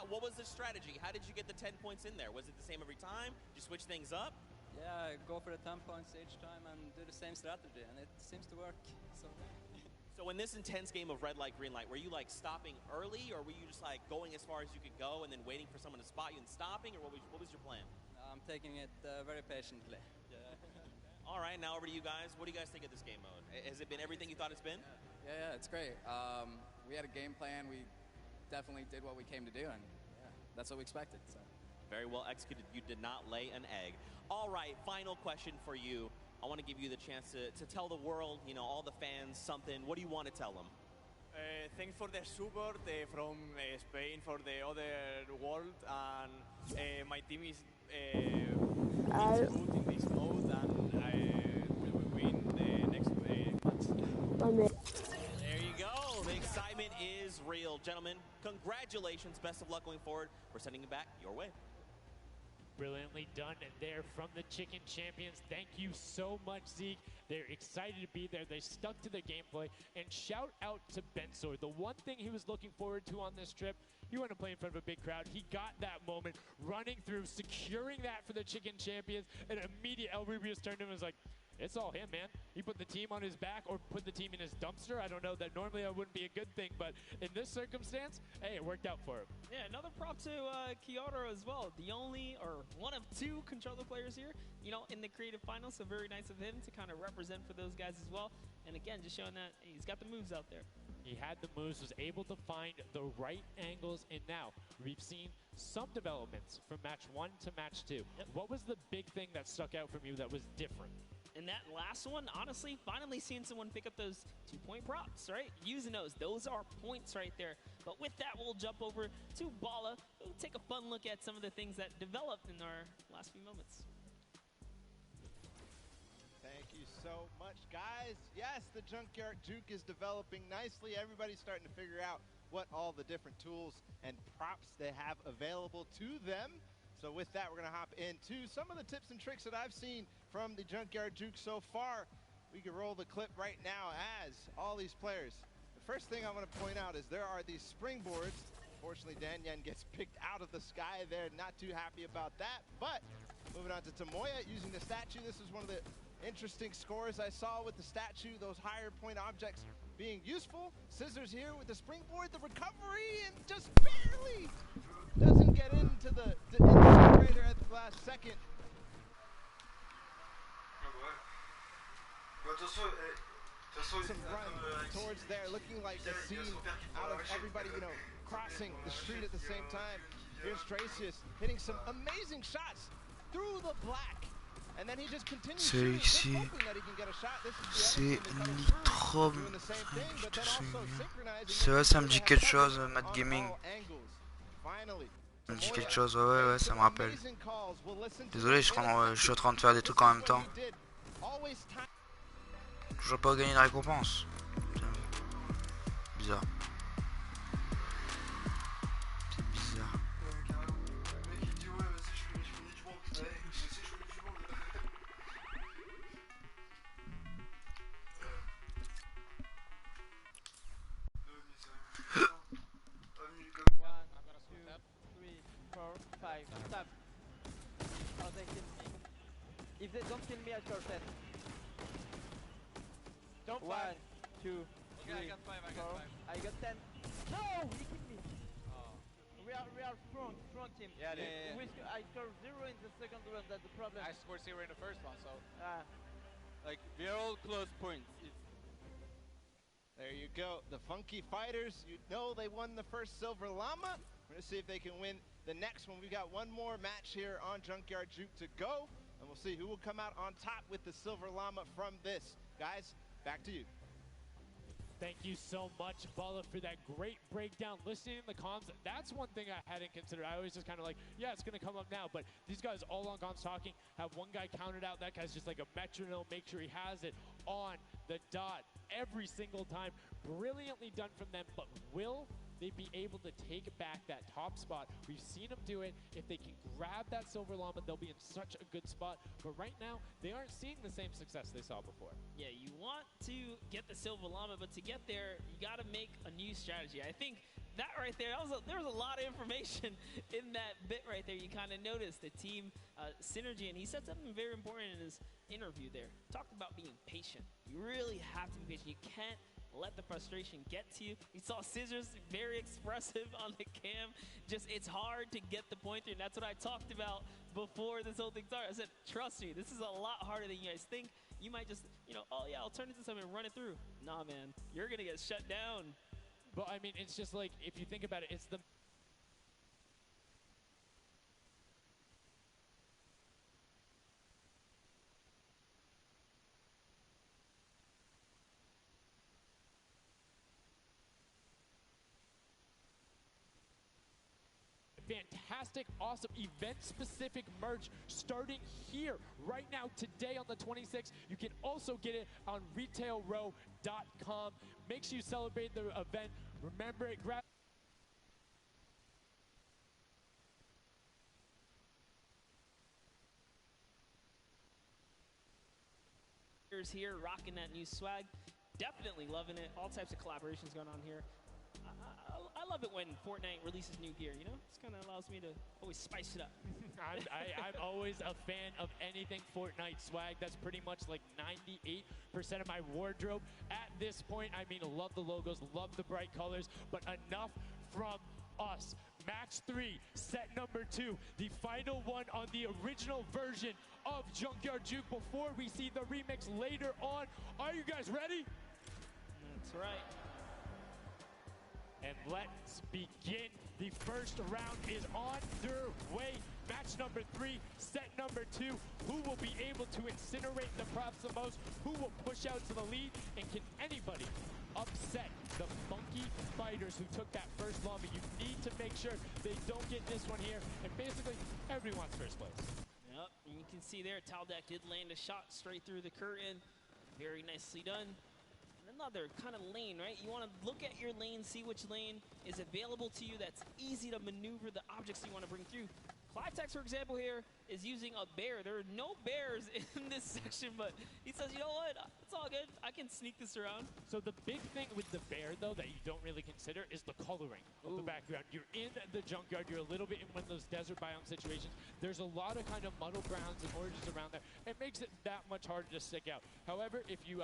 What was the strategy? How did you get the 10 points in there? Was it the same every time? Did you switch things up? Yeah, go for the 10 points each time and do the same strategy, and it seems to work. So in this intense game of red light, green light, were you like stopping early, or were you just like going as far as you could go and then waiting for someone to spot you and stopping, or what was your plan? I'm taking it very patiently. Yeah. All right, now over to you guys. What do you guys think of this game mode? Has it been everything you thought it's been? Yeah, it's great. We had a game plan. We definitely did what we came to do, and yeah, that's what we expected. So. Very well executed. You did not lay an egg. All right, final question for you. I want to give you the chance to tell the world, you know, all the fans something. What do you want to tell them? Thanks for the support from Spain, for the other world, and my team is good in this mode, and we will win the next match. There you go. The excitement is real. Gentlemen, congratulations. Best of luck going forward. We're sending it back your way. Brilliantly done there from the Chicken Champions. Thank you so much, Zeke. They're excited to be there. They stuck to the gameplay. And shout out to Bensor. The one thing he was looking forward to on this trip, he wanted to play in front of a big crowd. He got that moment, running through, securing that for the Chicken Champions. And immediate El Rubius turned to him and was like, it's all him, man. He put the team on his back or put the team in his dumpster. I don't know. That normally that wouldn't be a good thing, but in this circumstance, hey, it worked out for him. Yeah, another prop to Kyoto as well. The only, or one of 2 controller players here, you know, in the creative finals. So very nice of him to kind of represent for those guys as well. And again, just showing that hey, he's got the moves out there. He had the moves, was able to find the right angles, and now we've seen some developments from match 1 to match 2. Yep. What was the big thing that stuck out from you that was different? And that last one, honestly, finally seeing someone pick up those 2-point props, right? Using those. Those are points right there. But with that, we'll jump over to Bala. We'll take a fun look at some of the things that developed in our last few moments. Thank you so much, guys. Yes, the Junkyard Juke is developing nicely. Everybody's starting to figure out what all the different tools and props they have available to them. So with that, we're going to hop into some of the tips and tricks that I've seen from the Junkyard Juke so far. We can roll the clip right now as all these players. The first thing I want to point out is there are these springboards. Fortunately, Danyan gets picked out of the sky there. Not too happy about that. But moving on to Tomoya using the statue. This is one of the interesting scores I saw with the statue. Those higher point objects being useful. Scissors here with the springboard. The recovery and just barely doesn't get into the generator at the last second. Some run towards there, looking like the scene out of everybody, you know, crossing the street at the same time. Here's Tracius hitting some amazing shots through the black. And then he just continues shooting, just hoping that he can get a shot. This is trop. doing the same thing, but then also synchronizing. C'est vrai, ça me dit quelque chose, Mad Gaming. Finally. Ça me dit quelque chose, ouais, ça me rappelle. Désolé, je suis en train de faire des trucs en même temps. Je vais pas gagner de récompense. Bizarre. C'est bizarre. Stop. Oh, they kill me. If they don't kill me, I score 10. Don't 1, 2, 3, I got 5, I got 5. I got 10. No! He killed me! Oh. We are strong team. Yeah. I scored 0 in the second round, that's the problem. I scored 0 in the first one, so... Like, we are all close points. There you go. The Funky Fighters, you know they won the first Silver Llama. We're going to see if they can win the next one. We've got one more match here on Junkyard Juke to go, and we'll see who will come out on top with the Silver Llama from this. Guys, back to you. Thank you so much, Bala, for that great breakdown. Listening to the comms, that's one thing I hadn't considered. I always just kind of like, yeah, it's going to come up now. But these guys all on comms talking, have one guy counted out. That guy's just like a metronome, make sure he has it on the dot every single time. Brilliantly done from them, but will they be able to take back that top spot? We've seen them do it. If they can grab that Silver Llama, they'll be in such a good spot. But right now, they aren't seeing the same success they saw before. Yeah, you want to get the Silver Llama, but to get there, you got to make a new strategy. I think that right there, there was a lot of information in that bit right there. You kind of noticed the team synergy, and he said something very important in his interview there. Talked about being patient. You really have to be patient. You can't let the frustration get to you. You saw Scissors very expressive on the cam. Just, it's hard to get the pointer, and that's what I talked about before this whole thing started. I said, trust me, this is a lot harder than you guys think. You might just, you know, oh yeah, I'll turn it into something and run it through. Nah, man, you're gonna get shut down. But I mean, it's just like, if you think about it, it's the fantastic, awesome, event-specific merch starting here, right now, today on the 26th. You can also get it on retailrow.com. Make sure you celebrate the event. Remember it, grab... Here, rocking that new swag. Definitely loving it. All types of collaborations going on here. I love it when Fortnite releases new gear, you know? This kind of allows me to always spice it up. I'm always a fan of anything Fortnite swag. That's pretty much like 98% of my wardrobe. At this point, I mean, love the logos, love the bright colors, but enough from us. Match 3, set number 2, the final one on the original version of Junkyard Juke before we see the remix later on. Are you guys ready? That's right. And let's begin. The first round is underway. Match number 3, set number 2. Who will be able to incinerate the props the most? Who will push out to the lead? And can anybody upset the funky fighters who took that first lobby? You need to make sure they don't get this one here. And basically, everyone's first place. Yep, and you can see there, Taldak did land a shot straight through the curtain. Very nicely done. And another kind of lane, right? You want to look at your lane, see which lane is available to you that's easy to maneuver the objects you want to bring through. Clytex, for example, here is using a bear. There are no bears in this section, but he says, you know what? It's all good. I can sneak this around. So the big thing with the bear, though, that you don't really consider is the coloring of the background. You're in the junkyard. You're a little bit in one of those desert biome situations. There's a lot of kind of muddle grounds and oranges around there. It makes it that much harder to stick out. However, if you're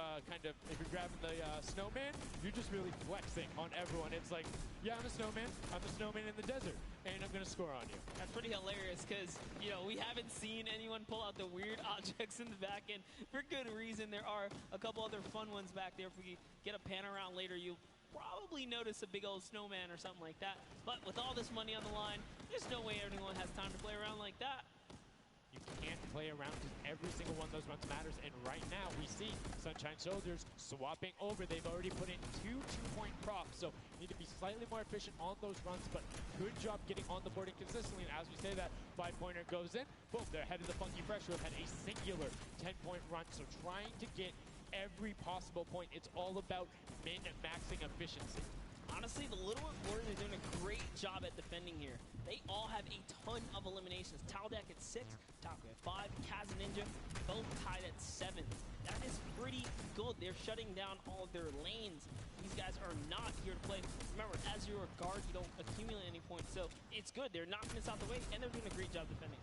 grabbing the snowman, you're just really flexing on everyone. It's like, yeah, I'm a snowman. I'm a snowman in the desert, and I'm going to score on you. That's pretty hilarious because, you know, we haven't seen anyone pull out the weird objects in the back end for good reason. There are a couple other fun ones back there. If we get a pan around later, you'll probably notice a big old snowman or something like that. But with all this money on the line, there's no way anyone has time to play around like that. You can't play around because every single one of those runs matters. And right now, we see Sunshine Soldiers swapping over. They've already put in 2 2-point props, so need to be slightly more efficient on those runs, but good job getting on the board consistently. And as we say that, 5-pointer goes in. Boom, they're ahead of the Funky Fresh, who have had a singular 10-point run, so trying to get every possible point. It's all about min-maxing efficiency. Honestly, the Little Warriors are doing a great job at defending here. They all have a ton of eliminations. Taldak at 6, Taco at 5, Kaz and Ninja both tied at 7. That is pretty good. They're shutting down all of their lanes. These guys are not here to play. Remember, as you're a guard, you don't accumulate any points, so it's good. They're knocking this out the way, and they're doing a great job defending.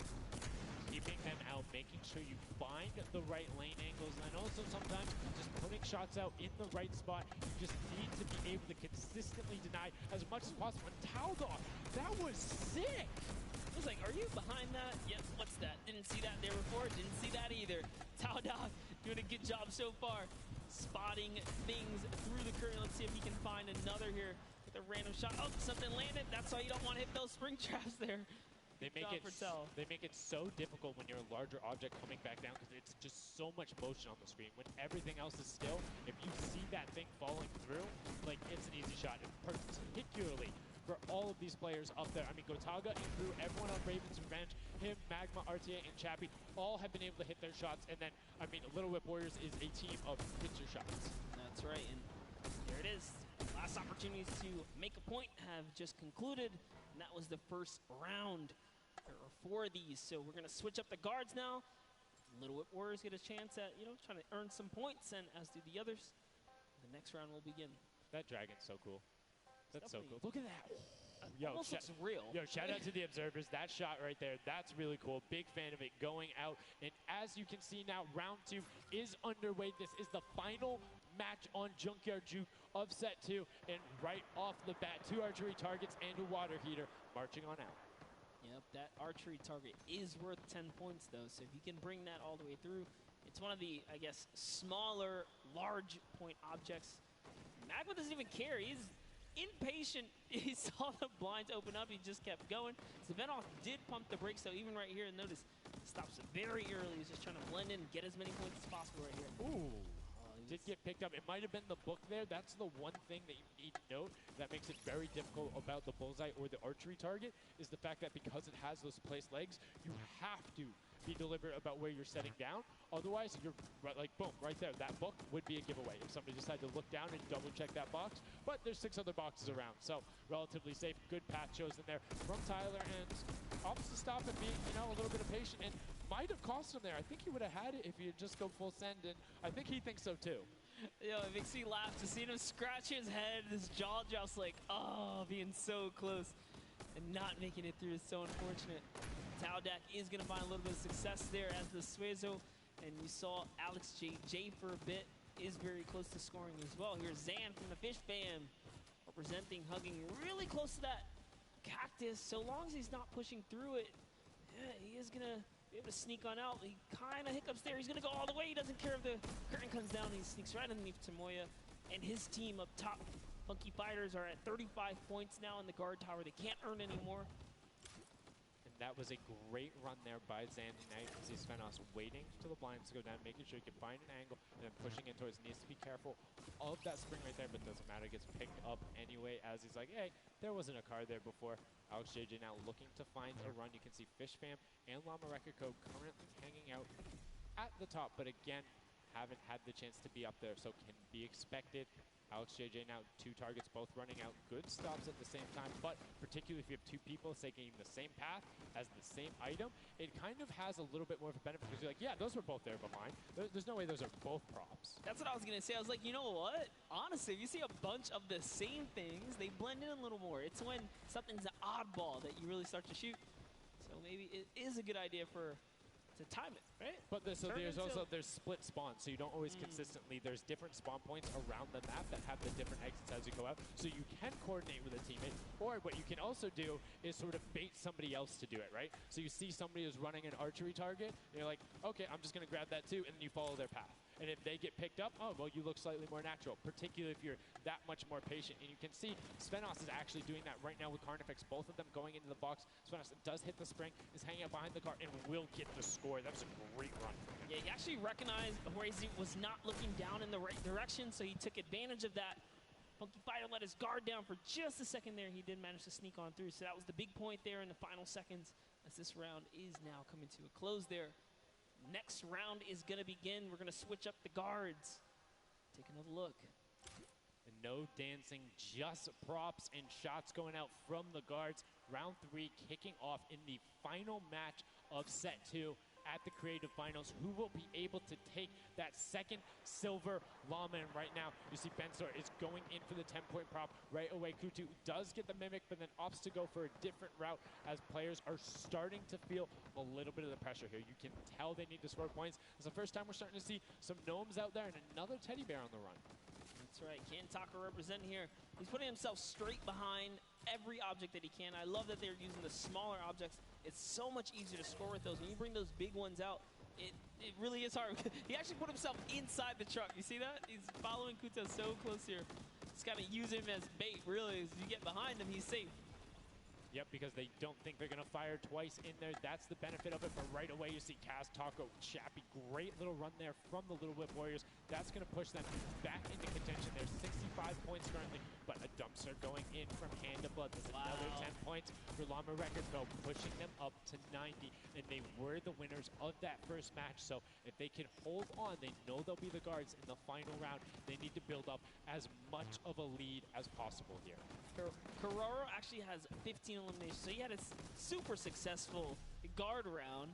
Keeping them out, making sure you find the right lane angles, and also sometimes just putting shots out in the right spot. You just need to be able to consistently deny as much as possible. And Taldak, that was sick! I was like, are you behind that? Yes, what's that? Didn't see that there before, didn't see that either. Taldak doing a good job so far, spotting things through the curtain. Let's see if he can find another here with a random shot. Oh, something landed. That's why you don't want to hit those spring traps there. They make it so difficult when you're a larger object coming back down because it's just so much motion on the screen. When everything else is still, if you see that thing falling through, like, it's an easy shot. And particularly for all of these players up there. I mean, Gotaga and Crew, everyone on Raven's Revenge, him, Magma, RTA, and Chappie, all have been able to hit their shots. And then, I mean, Little Whip Warriors is a team of hit-your shots. That's right, and there it is. Last opportunities to make a point have just concluded, and that was the first round. There are 4 of these, so we're going to switch up the guards now. Little Whip Warriors get a chance at, you know, trying to earn some points, and as do the others. The next round will begin. That dragon's so cool. That's so cool. Look at that. Almost looks real. Yo, shout out to the observers. That shot right there, that's really cool. Big fan of it going out. And as you can see now, round 2 is underway. This is the final match on Junkyard Juke of set 2. And right off the bat, 2 archery targets and a water heater marching on out. Yep, that archery target is worth 10 points, though. So if you can bring that all the way through, it's one of the, I guess, smaller, large point objects. Magma doesn't even care. He's impatient. He saw the blinds open up. He just kept going. Savenoff did pump the brakes, though. Even right here, notice, stops very early. He's just trying to blend in and get as many points as possible right here. Ooh. Did get picked up. It might have been the book there. That's the one thing that you need to note that makes it very difficult about the bullseye or the archery target is the fact that because it has those placed legs, you have to be deliberate about where you're setting down. Otherwise, you're right, like, boom, right there. That book would be a giveaway if somebody decided to look down and double check that box. But there's 6 other boxes around, so relatively safe. Good path chosen there from Tyler, and opts to stop and being, you know, a little bit of patient. And might have cost him there. I think he would have had it if he had just go full send, and I think he thinks so too. Yo, it makes me laugh to see him scratch his head, his jaw drops like, oh, being so close and not making it through is so unfortunate. Taldak is going to find a little bit of success there as the Suezo, and you saw Alex J for a bit, is very close to scoring as well. Here's Zan from the Fish Fam, representing, hugging really close to that cactus. So long as he's not pushing through it, yeah, he is going to be able to sneak on out. He kind of hiccups there. He's going to go all the way. He doesn't care if the curtain comes down. He sneaks right underneath Tamoya and his team up top. Funky Fighters are at 35 points now in the guard tower. They can't earn anymore. And that was a great run there by Zandy Knight. You see Svenos waiting for the blinds to go down, making sure he can find an angle, and then pushing in towards. Needs to be careful of that spring right there, but doesn't matter. Gets picked up anyway as he's like, hey, there wasn't a card there before. Alex JJ now looking to find a run. You can see Fish Fam and Llama Record Code currently hanging out at the top, but again, haven't had the chance to be up there, so can be expected. Alex JJ now 2 targets, both running out. Good stops at the same time, but particularly if you have 2 people taking the same path as the same item, it kind of has a little bit more of a benefit because you're like, yeah, those were both there behind. There's no way those are both props. That's what I was going to say. I was like, you know what? Honestly, if you see a bunch of the same things, they blend in a little more. It's when something's an oddball that you really start to shoot. So maybe it is a good idea to time it, right? But there's split spawns, so you don't always consistently. There's different spawn points around the map that have the different exits as you go out, so you can coordinate with a teammate. Or what you can also do is sort of bait somebody else to do it, right? So you see somebody who's running an archery target, and you're like, okay, I'm just going to grab that too, and then you follow their path. And if they get picked up, oh, well, you look slightly more natural, particularly if you're that much more patient. And you can see Svenos is actually doing that right now with Carnifex, both of them going into the box. Svenos does hit the spring, is hanging out behind the car, and will get the score. That was a great run from him. Yeah, he actually recognized Horazy was not looking down in the right direction, so he took advantage of that. Funky Fighter let his guard down for just a second there. He did manage to sneak on through, so that was the big point there in the final seconds as this round is now coming to a close there. Next round is going to begin. We're going to switch up the guards. Take another look. And no dancing, just props and shots going out from the guards. Round 3 kicking off in the final match of set 2 at the Creative Finals. Who will be able to take that second silver llama? And right now, you see Bensor is going in for the 10-point prop right away. Kutu does get the Mimic, but then opts to go for a different route as players are starting to feel a little bit of the pressure here. You can tell they need to score points. It's the first time we're starting to see some gnomes out there and another teddy bear on the run. That's right. Kantaka representing here. He's putting himself straight behind every object that he can. I love that they're using the smaller objects. It's so much easier to score with those. When you bring those big ones out, it really is hard. He actually put himself inside the truck. You see that? He's following Kuta so close here. Just got to use him as bait, really. As you get behind him, he's safe. Yep, because they don't think they're going to fire twice in there. That's the benefit of it. But right away, you see Kaz, Taco, Chappie. Great little run there from the Little Whip Warriors. That's going to push them back into contention. There's 65 points currently, but a dumpster going in from Hand of Blood. There's another 10 points for Llama Record, though, pushing them up to 90. And they were the winners of that first match. So if they can hold on, they know they'll be the guards in the final round. They need to build up as much of a lead as possible here. Carraro actually has 15 eliminations, so he had a super successful guard round.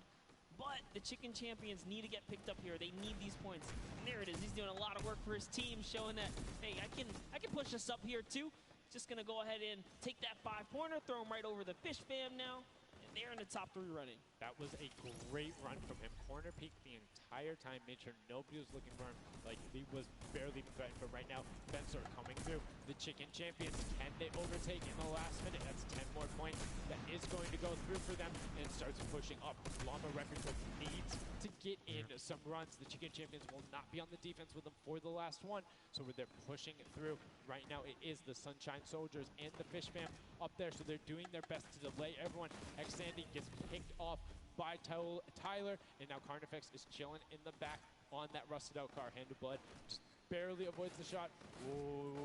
But the Chicken Champions need to get picked up here. They need these points. And there it is. He's doing a lot of work for his team, showing that, hey, I can push us up here too. Just gonna go ahead and take that 5-pointer, throw him right over the Fish Fam now. And they're in the top 3 running. That was a great run from him. Corner peek the entire time, made sure nobody was looking for him. Like, he was barely threatened, but right now, Bensor coming through. The Chicken Champions, can they overtake in the last minute? That's 10 more points. That is going to go through for them, and starts pushing up. Llama Record needs to get in some runs. The Chicken Champions will not be on the defense with them for the last one, so they're pushing it through. Right now, it is the Sunshine Soldiers and the Fish Fam up there, so they're doing their best to delay everyone. X-Sandy gets picked off by Tyler, and now Carnifex is chilling in the back on that rusted out car. Hand of Blood just barely avoids the shot. Oh,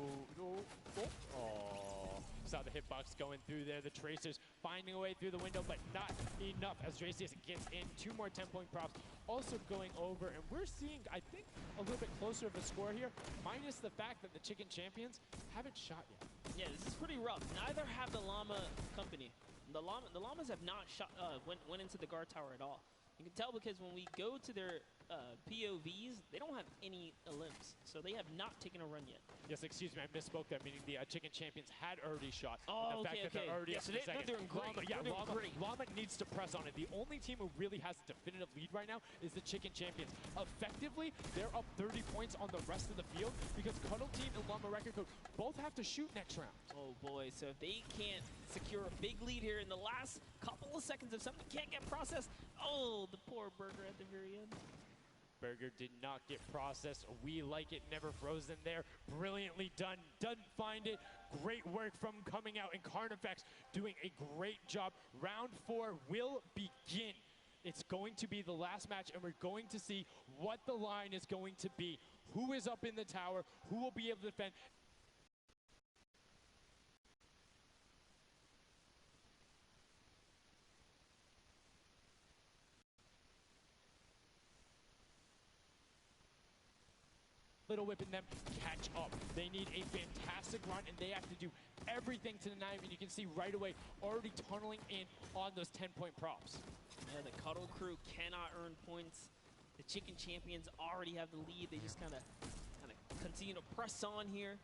saw the hitbox going through there. The Tracers finding a way through the window, but not enough as Tracius gets in. 2 more 10-point props also going over, and we're seeing, I think, a little bit closer of a score here, minus the fact that the Chicken Champions haven't shot yet. Yeah, this is pretty rough. Neither have the Llama Company. The Llamas have not shot, went into the guard tower at all. You can tell because when we go to their POVs, they don't have any elims, so they have not taken a run yet. Yes, excuse me, I misspoke that, meaning the Chicken Champions had already shot. Oh, the fact that they're already so they're doing great. Llama needs to press on it. The only team who really has a definitive lead right now is the Chicken Champions. Effectively, they're up 30 points on the rest of the field because Cuddle Team and Llama Record Code both have to shoot next round. Oh boy, so if they can't secure a big lead here in the last couple of seconds, if something can't get processed, oh, the poor burger at the very end. Burger did not get processed. We like it, never frozen there. Brilliantly done. Doesn't find it. Great work from coming out, and Carnifex doing a great job. Round 4 will begin. It's going to be the last match, and we're going to see what the line is going to be. Who is up in the tower? Who will be able to defend? Little Whip and them catch up. They need a fantastic run, and they have to do everything to the knife, and you can see right away already tunneling in on those 10-point props. Yeah, the Cuddle crew cannot earn points. The Chicken Champions already have the lead. They just kind of continue to press on here.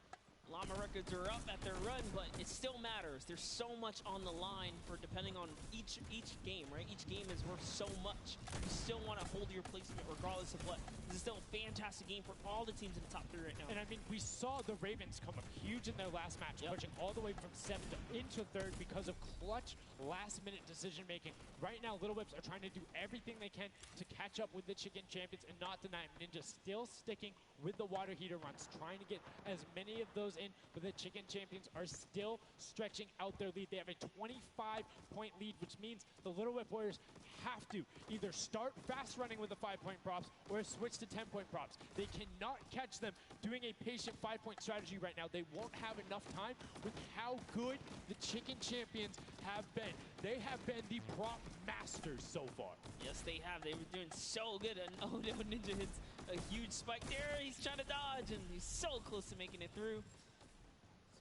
Llama records are up at their run, but it still matters. There's so much on the line for depending on each game, right? Each game is worth so much. You still want to hold your placement regardless of what. This is still a fantastic game for all the teams in the top 3 right now. And I mean, we saw the Ravens come up huge in their last match, pushing all the way from 7th into 3rd because of clutch last-minute decision-making. Right now, Little Whips are trying to do everything they can to catch up with the Chicken Champions and not deny them. Ninja still sticking with the water heater runs, trying to get as many of those in, but the Chicken Champions are still stretching out their lead. They have a 25-point lead, which means the Little Whip Warriors have to either start fast running with the 5-point props or switch to 10-point props. They cannot catch them doing a patient 5-point strategy right now. They won't have enough time with how good the Chicken Champions have been. They have been the prop masters so far. Yes, they have. They were doing so good, and oh no, Ninja hits a huge spike there. He's trying to dodge, and he's so close to making it through. It's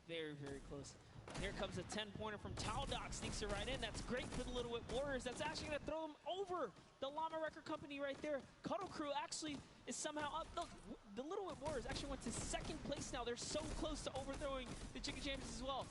very, very close. Here comes a 10-pointer from Taldock, sneaks it right in. That's great for the Little Whip Warriors. That's actually going to throw them over the Llama Record Company right there. Cuddle Crew actually is somehow up. Look, the Little Whip Warriors actually went to 2nd place now. They're so close to overthrowing the Chicken Champions as well.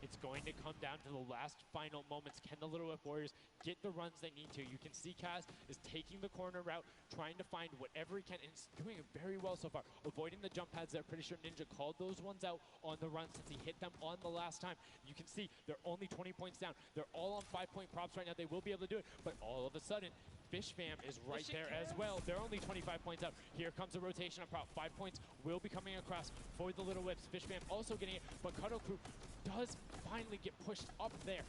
It's going to come down to the last final moments. Can the Little Whip Warriors get the runs they need to? You can see Kaz is taking the corner route, trying to find whatever he can, and he's doing it very well so far. Avoiding the jump pads there. Pretty sure Ninja called those ones out on the run since he hit them on the last time. You can see they're only 20 points down. They're all on 5-point props right now. They will be able to do it, but all of a sudden, Fish Fam is right there as well. They're only 25 points out. Here comes a rotation of prop. 5 points will be coming across for the Little Whips. Fish Fam also getting it, but Cuddle Crew does finally get pushed up there.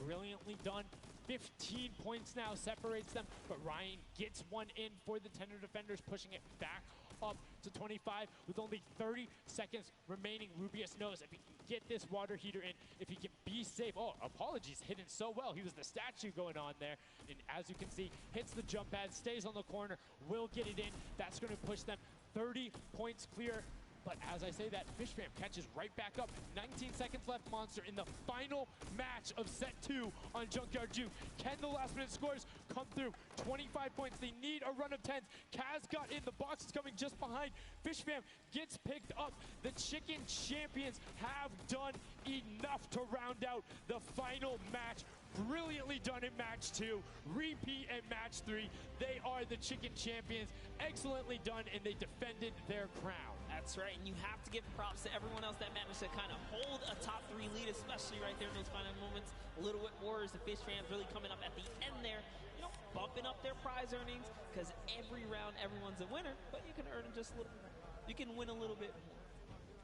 Brilliantly done. 15 points now separates them, but Ryan gets one in for the Tender Defenders, pushing it back up to 25 with only 30 seconds remaining. Rubius knows if he can get this water heater in, if he can be safe. Oh, apologies, hidden so well. He was the statue going on there. And as you can see, hits the jump pad, stays on the corner, will get it in. That's going to push them 30 points clear. But as I say that, Fish Fam catches right back up. 19 seconds left, Monster, in the final match of set 2 on Junkyard Juke. Can the last-minute scores come through? 25 points. They need a run of 10s. Kaz got in. The box is coming just behind. Fish Fam gets picked up. The Chicken Champions have done enough to round out the final match. Brilliantly done in match 2. Repeat in match 3. They are the Chicken Champions. Excellently done, and they defended their crown. That's right, and you have to give props to everyone else that managed to kind of hold a top 3 lead, especially right there in those final moments. Little Whip Warriors, the Fish Fans really coming up at the end there, you know, bumping up their prize earnings, because every round, everyone's a winner, but you can earn just a little more. You can win a little bit more.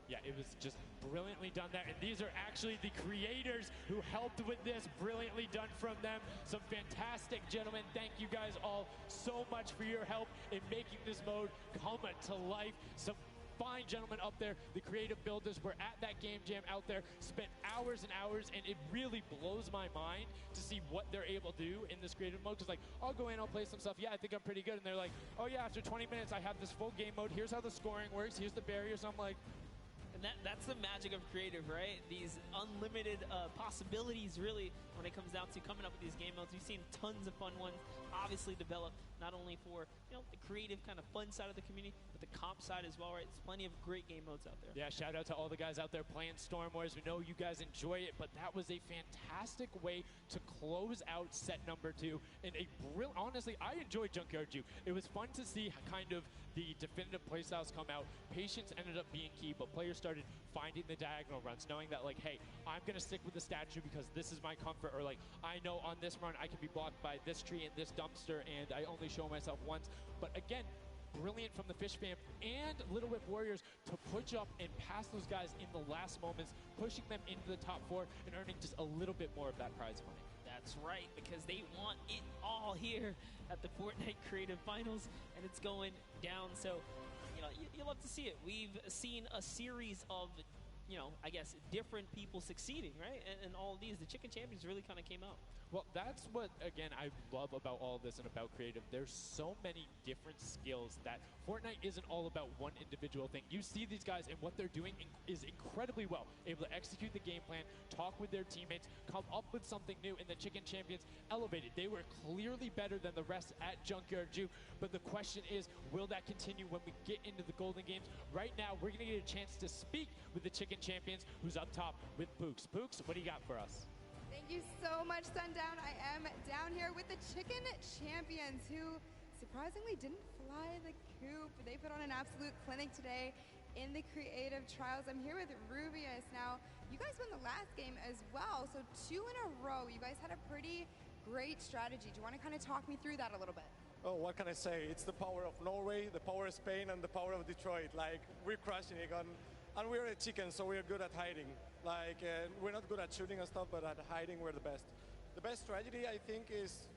Yeah, it was just brilliantly done there. And these are actually the creators who helped with this. Brilliantly done from them. Some fantastic gentlemen. Thank you guys all so much for your help in making this mode come to life. Some fine gentlemen up there. The creative builders were at that game jam out there, spent hours and hours, and it really blows my mind to see what they're able to do in this creative mode. Because, like, I'll go in, I'll play some stuff. Yeah, I think I'm pretty good. And they're like, oh, yeah, after 20 minutes, I have this full game mode. Here's how the scoring works. Here's the barriers. I'm like, and that's the magic of creative, right? These unlimited possibilities, really, when it comes down to coming up with these game modes. We've seen tons of fun ones obviously develop, not only for, you know, the creative kind of fun side of the community, but the comp side as well, right? There's plenty of great game modes out there. Yeah, shout out to all the guys out there playing Storm Wars. We know you guys enjoy it, but that was a fantastic way to close out set number 2. And honestly, I enjoyed Junkyard Juke. It was fun to see kind of the definitive playstyles come out. Patience ended up being key, but players started finding the diagonal runs, knowing that, like, hey, I'm going to stick with the statue because this is my comfort, or like, I know on this run I can be blocked by this tree and this dumpster, and I only show myself once. But again, brilliant from the Fish Fam and Little Whip Warriors to push up and pass those guys in the last moments, pushing them into the top 4 and earning just a little bit more of that prize money. That's right, because they want it all here at the Fortnite Creative Finals, and it's going down. So, you know, you love to see it. We've seen a series of, you know, I guess different people succeeding, right? And all of these, the Chicken Champions really kind of came out. Well, that's what, again, I love about all of this and about creative. There's so many different skills that Fortnite isn't all about one individual thing. You see these guys, and what they're doing is incredibly well. Able to execute the game plan, talk with their teammates, come up with something new, and the Chicken Champions elevated. They were clearly better than the rest at Junkyard Juke, but the question is, will that continue when we get into the Golden Games? Right now, we're going to get a chance to speak with the Chicken Champions, who's up top with Pooks. Pooks, what do you got for us? Thank you so much, Sundown. I am down here with the Chicken Champions, who surprisingly didn't fly the coop. They put on an absolute clinic today in the creative trials. I'm here with Rubius. Now, you guys won the last game as well, so 2 in a row. You guys had a pretty great strategy. Do you want to kind of talk me through that a little bit? Oh, what can I say? It's the power of Norway, the power of Spain, and the power of Detroit. Like, we're crushing it, and we're a chicken, so we're good at hiding. Like, we're not good at shooting and stuff, but at hiding, we're the best. The best strategy, I think, is,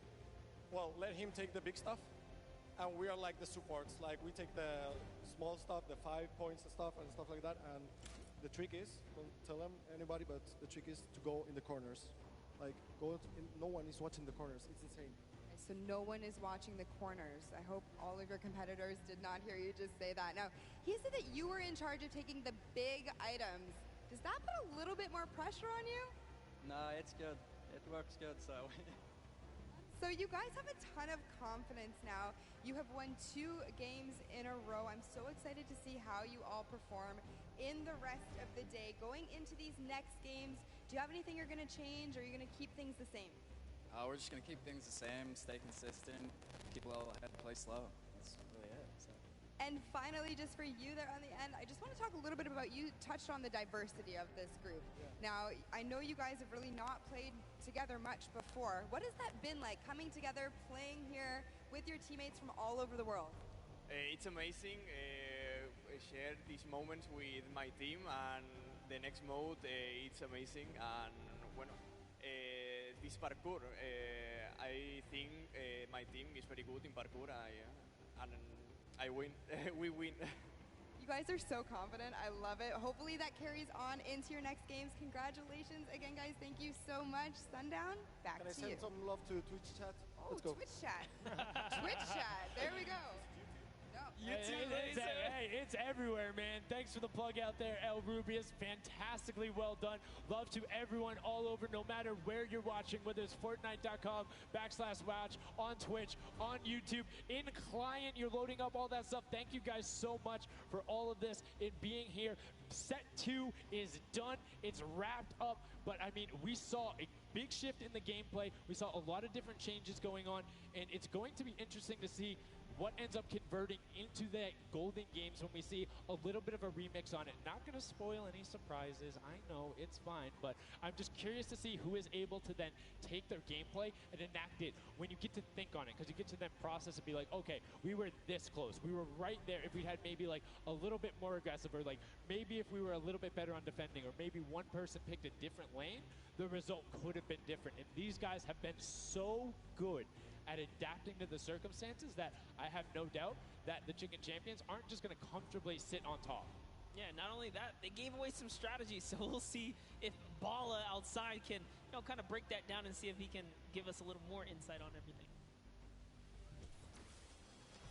well, let him take the big stuff, and we are like the supports. Like, we take the small stuff, the 5 points and stuff like that, and the trick is, don't tell them anybody, but the trick is to go in the corners. Like, no one is watching the corners. It's insane. So no one is watching the corners. I hope all of your competitors did not hear you just say that. Now, he said that you were in charge of taking the big items. Does that put a little bit more pressure on you? No, it's good. It works good, so. So you guys have a ton of confidence now. You have won 2 games in a row. I'm so excited to see how you all perform in the rest of the day. Going into these next games, do you have anything you're going to change, or are you going to keep things the same? We're just going to keep things the same, stay consistent, keep a level ahead, play slow. That's really it. So. And finally, just for you there on the end, I just want to talk a little bit about, you touched on the diversity of this group. Yeah. Now, I know you guys have really not played together much before. What has that been like, coming together, playing here with your teammates from all over the world? It's amazing. I share these moments with my team, and the next mode, it's amazing. And bueno, this parkour, I think my team is very good in parkour, and I win. We win. You guys are so confident. I love it. Hopefully that carries on into your next games. Congratulations again, guys. Thank you so much. Sundown, back to you. Can I send some love to Twitch chat? Oh, Let's go. Twitch chat. Twitch chat. There we go. It's everywhere, man. Thanks for the plug out there, El Rubius. Fantastically well done. Love to everyone all over, no matter where you're watching, whether it's Fortnite.com/watch, on Twitch, on YouTube, in client, you're loading up all that stuff. Thank you guys so much for all of this and being here. Set 2 is done. It's wrapped up. But, I mean, we saw a big shift in the gameplay. We saw a lot of different changes going on, and it's going to be interesting to see what ends up converting into the Golden Games when we see a little bit of a remix on it. Not going to spoil any surprises. I know, it's fine. But I'm just curious to see who is able to then take their gameplay and enact it when you get to think on it. Because you get to then process and be like, okay, we were this close. We were right there. If we had maybe like a little bit more aggressive, or like maybe if we were a little bit better on defending, or maybe one person picked a different lane, the result could have been different. And these guys have been so good at adapting to the circumstances that I have no doubt that the Chicken Champions aren't just going to comfortably sit on top. Yeah, not only that, they gave away some strategies, so we'll see if Bala outside can, you know, kind of break that down and see if he can give us a little more insight on everything.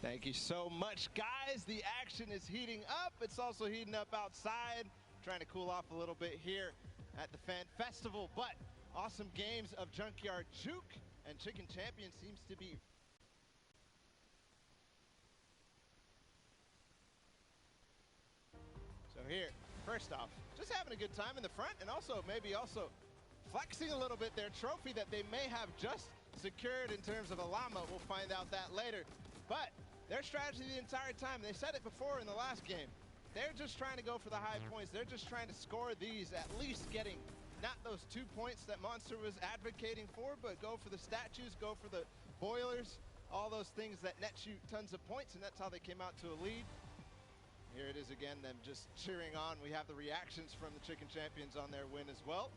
Thank you so much, guys. The action is heating up. It's also heating up outside. Trying to cool off a little bit here at the Fan Festival, but awesome games of Junkyard Juke, and Chicken Champion seems to be so here. First off, just having a good time in the front, and also maybe also flexing a little bit their trophy that they may have just secured in terms of a llama. We'll find out that later. But their strategy the entire time, they said it before in the last game, they're just trying to go for the high points. They're just trying to score these, at least getting not those 2 points that Monster was advocating for, but go for the statues, go for the boilers. all those things that net you tons of points, and that's how they came out to a lead. Here it is again, them just cheering on. We have the reactions from the Chicken Champions on their win as well.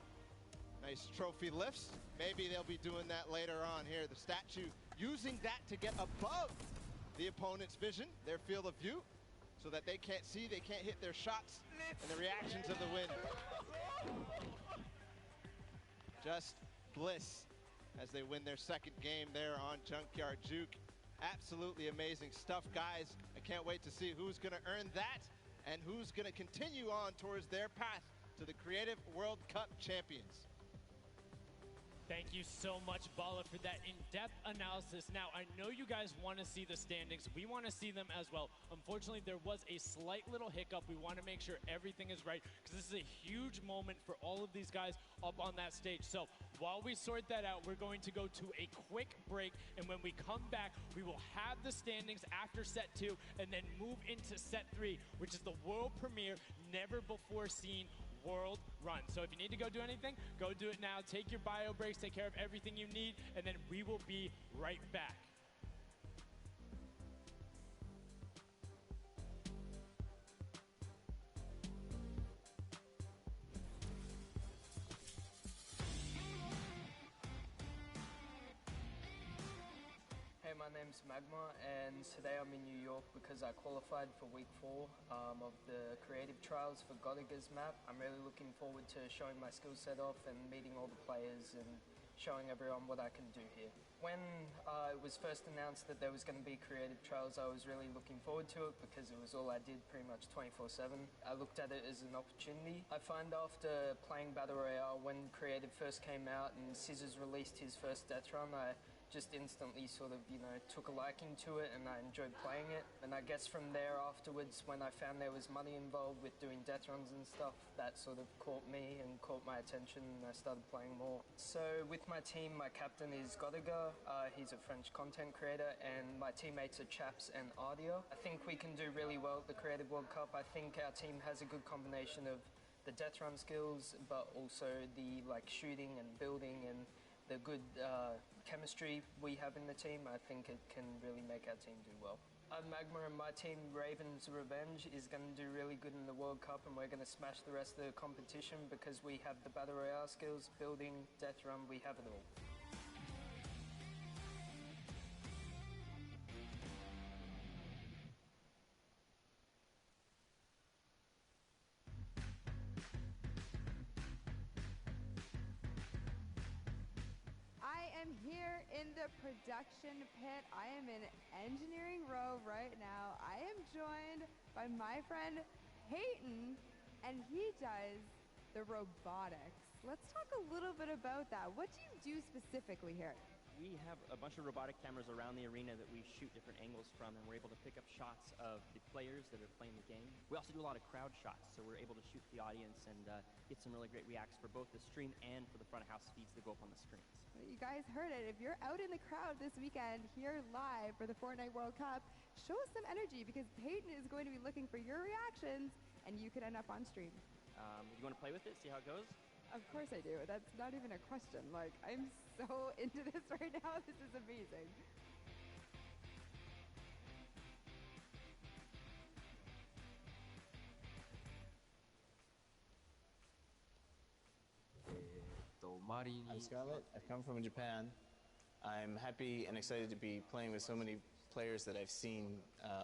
Nice trophy lifts. Maybe they'll be doing that later on here. The statue using that to get above the opponent's vision, their field of view, so that they can't see, they can't hit their shots, and the reactions of the win. Just bliss as they win their second game there on Junkyard Juke. Absolutely amazing stuff, guys. I can't wait to see who's going to earn that and who's going to continue on towards their path to the Creative World Cup champions. Thank you so much, Bala, for that in-depth analysis. Now, I know you guys want to see the standings. We want to see them as well. Unfortunately, there was a slight little hiccup. We want to make sure everything is right because this is a huge moment for all of these guys up on that stage. So while we sort that out, we're going to go to a quick break. And when we come back, we will have the standings after set 2 and then move into set 3, which is the world premiere, never before seen world run. So if you need to go do anything, go do it now. Take your bio breaks, take care of everything you need, and then we will be right back. Hey, my name's Magma, and today I'm in New York because I qualified for week 4 of the creative trials for Godiga's map. I'm really looking forward to showing my skill set off and meeting all the players and showing everyone what I can do here. When it was first announced that there was going to be creative trials, I was really looking forward to it because it was all I did pretty much 24/7. I looked at it as an opportunity. I find after playing Battle Royale, when creative first came out and Scissors released his first death run, I just instantly sort of, took a liking to it and I enjoyed playing it. And I guess from there afterwards, when I found there was money involved with doing death runs and stuff, that sort of caught me and caught my attention and I started playing more. So with my team, my captain is Godiga. He's a French content creator and my teammates are Chaps and Ardia. I think we can do really well at the Creative World Cup. I think our team has a good combination of the death run skills, but also the shooting and building and the good chemistry we have in the team. I think it can really make our team do well. Magma and my team, Raven's Revenge, is going to do really good in the World Cup and we're going to smash the rest of the competition because we have the Battle Royale skills, building, death run, we have it all. I'm here in the production pit. I am in engineering row right now. I am joined by my friend Peyton, and he does the robotics. Let's talk a little bit about that. What do you do specifically here? We have a bunch of robotic cameras around the arena that we shoot different angles from, and we're able to pick up shots of the players that are playing the game. We also do a lot of crowd shots, so we're able to shoot the audience and get some really great reacts for both the stream and for the front of house feeds that go up on the screens. You guys heard it. If you're out in the crowd this weekend here live for the Fortnite World Cup, show us some energy because Peyton is going to be looking for your reactions and you could end up on stream. You want to play with it, see how it goes? Of course I do. That's not even a question. I'm so into this right now. This is amazing. I'm Scarlett. I've come from Japan. I'm happy and excited to be playing with so many players that I've seen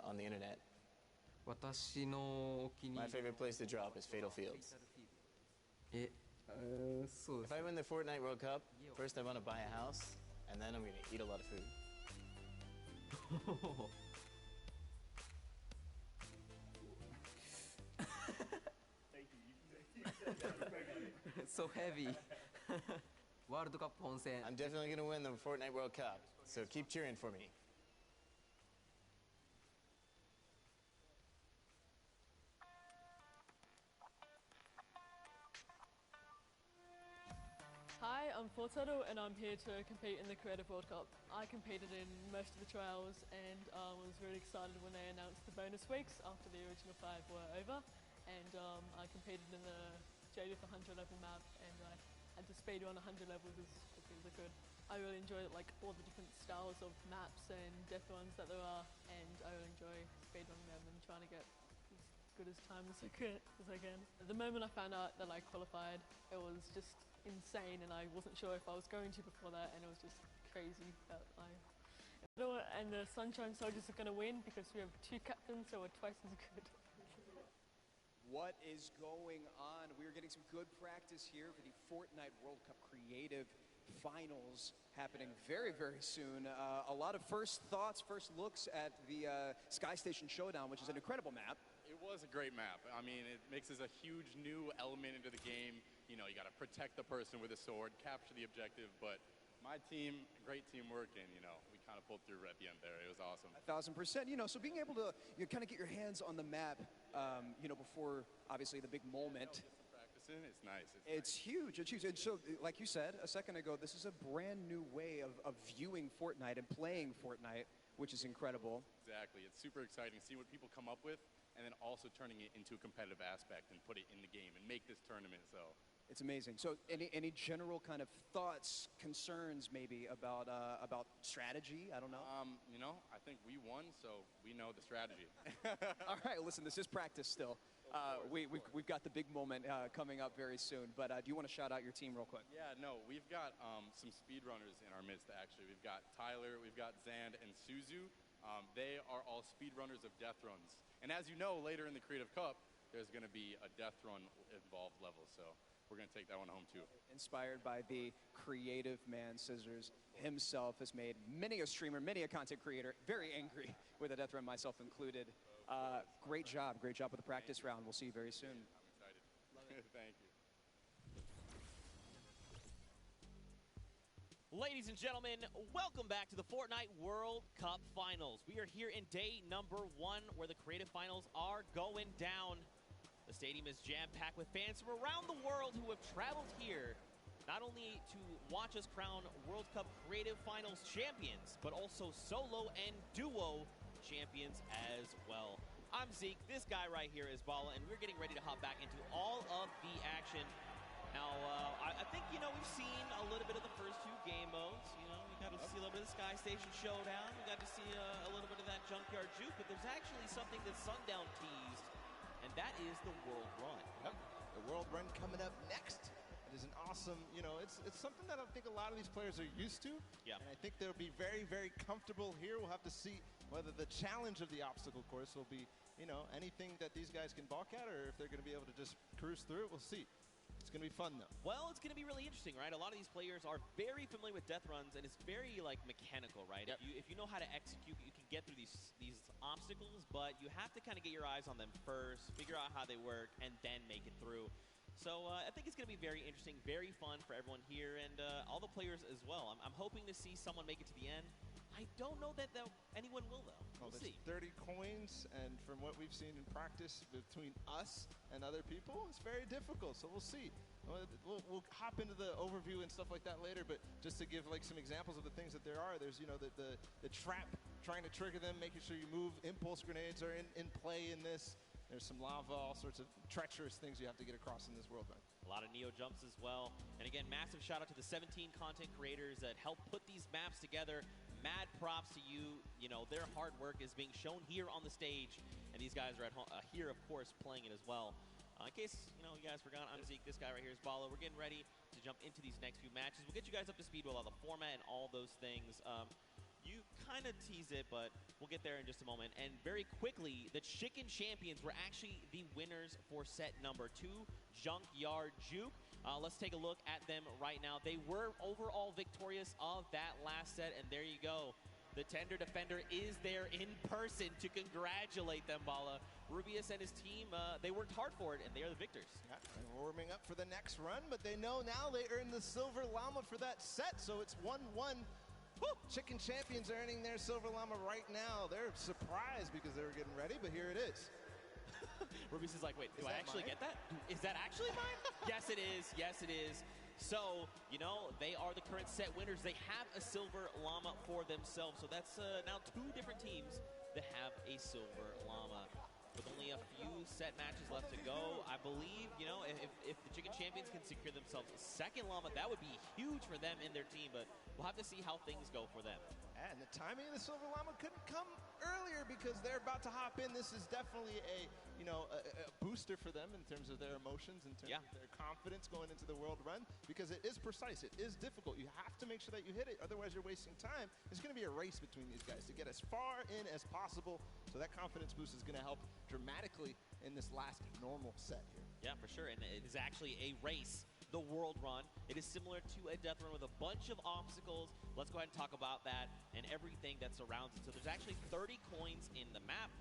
on the internet. My favorite place to drop is Fatal Fields. If I win the Fortnite World Cup, first I want to buy a house, and then I'm going to eat a lot of food. So heavy. World Cup 本戦 I'm definitely going to win the Fortnite World Cup, so keep cheering for me. Hi, I'm Fortnite and I'm here to compete in the Creative World Cup. I competed in most of the trials and was really excited when they announced the bonus weeks after the original 5 were over. And I competed in the Jadith 100 level map and I had to speedrun 100 levels, which was good. I really enjoy like all the different styles of maps and death runs that there are, and I really enjoy speedrunning them and trying to get as good as time as I can. The moment I found out that I qualified, it was just insane, and I wasn't sure if I was going to before that, and it was just crazy that and the Sunshine Soldiers are going to win because we have 2 captains, so we're twice as good. What is going on? We're getting some good practice here for the Fortnite World Cup Creative Finals happening very, very soon. A lot of first thoughts, first looks at the Sky Station Showdown, which is an incredible map. It was a great map. I mean, it mixes a huge new element into the game. You know, you got to protect the person with a sword, capture the objective, but my team, great teamwork, and, you know, we kind of pulled through at the end there. It was awesome. 1,000%. You know, so being able to kind of get your hands on the map, you know, before obviously the big moment. Practicing, it's nice. It's huge. It's huge. And so, like you said a second ago, this is a brand new way of viewing Fortnite and playing Fortnite, which is incredible. Exactly. It's super exciting. See what people come up with, and then also turning it into a competitive aspect and put it in the game and make this tournament. So. It's amazing. So any general kind of thoughts, concerns maybe about strategy? I don't know. You know, I think we won, so we know the strategy. All right, listen, this is practice still. We've got the big moment coming up very soon, but do you want to shout out your team real quick? Yeah, no, we've got some speedrunners in our midst, actually. We've got Tyler, we've got Zand, and Suzu. They are all speedrunners of death runs. And as you know, later in the Creative Cup, there's going to be a death run involved level, so we're going to take that one home too. Inspired by the creative man, Scissors himself has made many a streamer, many a content creator very angry with a death run, myself included. Great job with the practice round. We'll see you very soon. I'm excited. Thank you. Ladies and gentlemen, welcome back to the Fortnite World Cup Finals. We are here in day number 1 where the creative finals are going down. The stadium is jam-packed with fans from around the world who have traveled here, not only to watch us crown World Cup Creative Finals champions, but also solo and duo champions as well. I'm Zeke, this guy right here is Bala, and we're getting ready to hop back into all of the action. Now, I think, you know, we've seen a little bit of the first 2 game modes. You know, we got to see a little bit of the Sky Station Showdown. We got to see a little bit of that Junkyard Juke, but there's actually something that Sundown teased, and that is the World Run. Yep. The World Run coming up next. It is an awesome, you know, it's something that I think a lot of these players are used to. Yeah. And I think they'll be very, very comfortable here. We'll have to see whether the challenge of the obstacle course will be, you know, anything that these guys can balk at, or if they're going to be able to just cruise through it. We'll see. It's going to be fun, though. Well, it's going to be really interesting, right? A lot of these players are very familiar with death runs, and it's very, like, mechanical, right? Yep. If you know how to execute, you can get through these obstacles, but you have to kind of get your eyes on them first, figure out how they work, and then make it through. So I think it's going to be very interesting, very fun for everyone here, and all the players as well. I'm hoping to see someone make it to the end. I don't know that anyone will, though. We'll see. 30 coins, and from what we've seen in practice between us and other people, it's very difficult, so we'll see. We'll hop into the overview and stuff like that later, but just to give like some examples of the things that there are, there's, you know, the trap, trying to trigger them, making sure you move. Impulse grenades are in play in this. There's some lava, all sorts of treacherous things you have to get across in this world run. A lot of Neo jumps as well. And again, massive shout out to the 17 content creators that helped put these maps together. Mad props to you. You know, their hard work is being shown here on the stage. And these guys are at home, here, of course, playing it as well. In case, you know, you guys forgot, I'm Zeke. This guy right here is Bala. We're getting ready to jump into these next few matches. We'll get you guys up to speed with all the format and all those things. You kind of tease it, but we'll get there in just a moment. And very quickly, the Chicken Champions were actually the winners for set number 2, Junkyard Juke. Let's take a look at them right now. They were overall victorious of that last set, and there you go. The Tender Defender is there in person to congratulate them, Bala. Rubius and his team, they worked hard for it, and they are the victors. Yeah, and warming up for the next run, but they know now they earned the Silver Llama for that set, so it's 1-1. Woo! Chicken Champions earning their Silver Llama right now. They're surprised because they were getting ready, but here it is. Rubius is like, wait, do I actually get that? Is that actually mine? Yes, it is. Yes, it is. So, you know, they are the current set winners. They have a Silver Llama for themselves. So that's now 2 different teams that have a Silver Llama. with only a few set matches left to go. I believe, you know, if the Chicken Champions can secure themselves a second llama, that would be huge for them and their team, but we'll have to see how things go for them. And the timing of the Silver Llama couldn't come earlier because they're about to hop in. This is definitely a booster for them in terms of their emotions, in terms of their confidence going into the World Run, because it is precise, it is difficult. You have to make sure that you hit it, otherwise you're wasting time. There's going to be a race between these guys to get as far in as possible, so that confidence boost is going to help dramatically in this last normal set here. Yeah, for sure, and it is actually a race. The World Run. It is similar to a death run with a bunch of obstacles. Let's go ahead and talk about that and everything that surrounds it. So there's actually 30 coins in the map.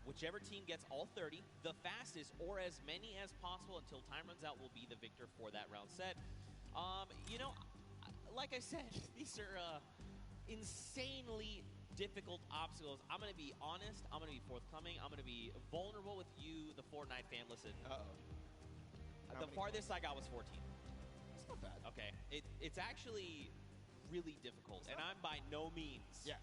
Whichever team gets all 30, the fastest or as many as possible until time runs out will be the victor for that round set. You know, like I said, these are insanely difficult obstacles. I'm going to be honest. I'm going to be forthcoming. I'm going to be vulnerable with you, the Fortnite fam. Listen. The farthest I got was 14. That's not bad. Okay. It's actually really difficult, and I'm by no means. Yeah.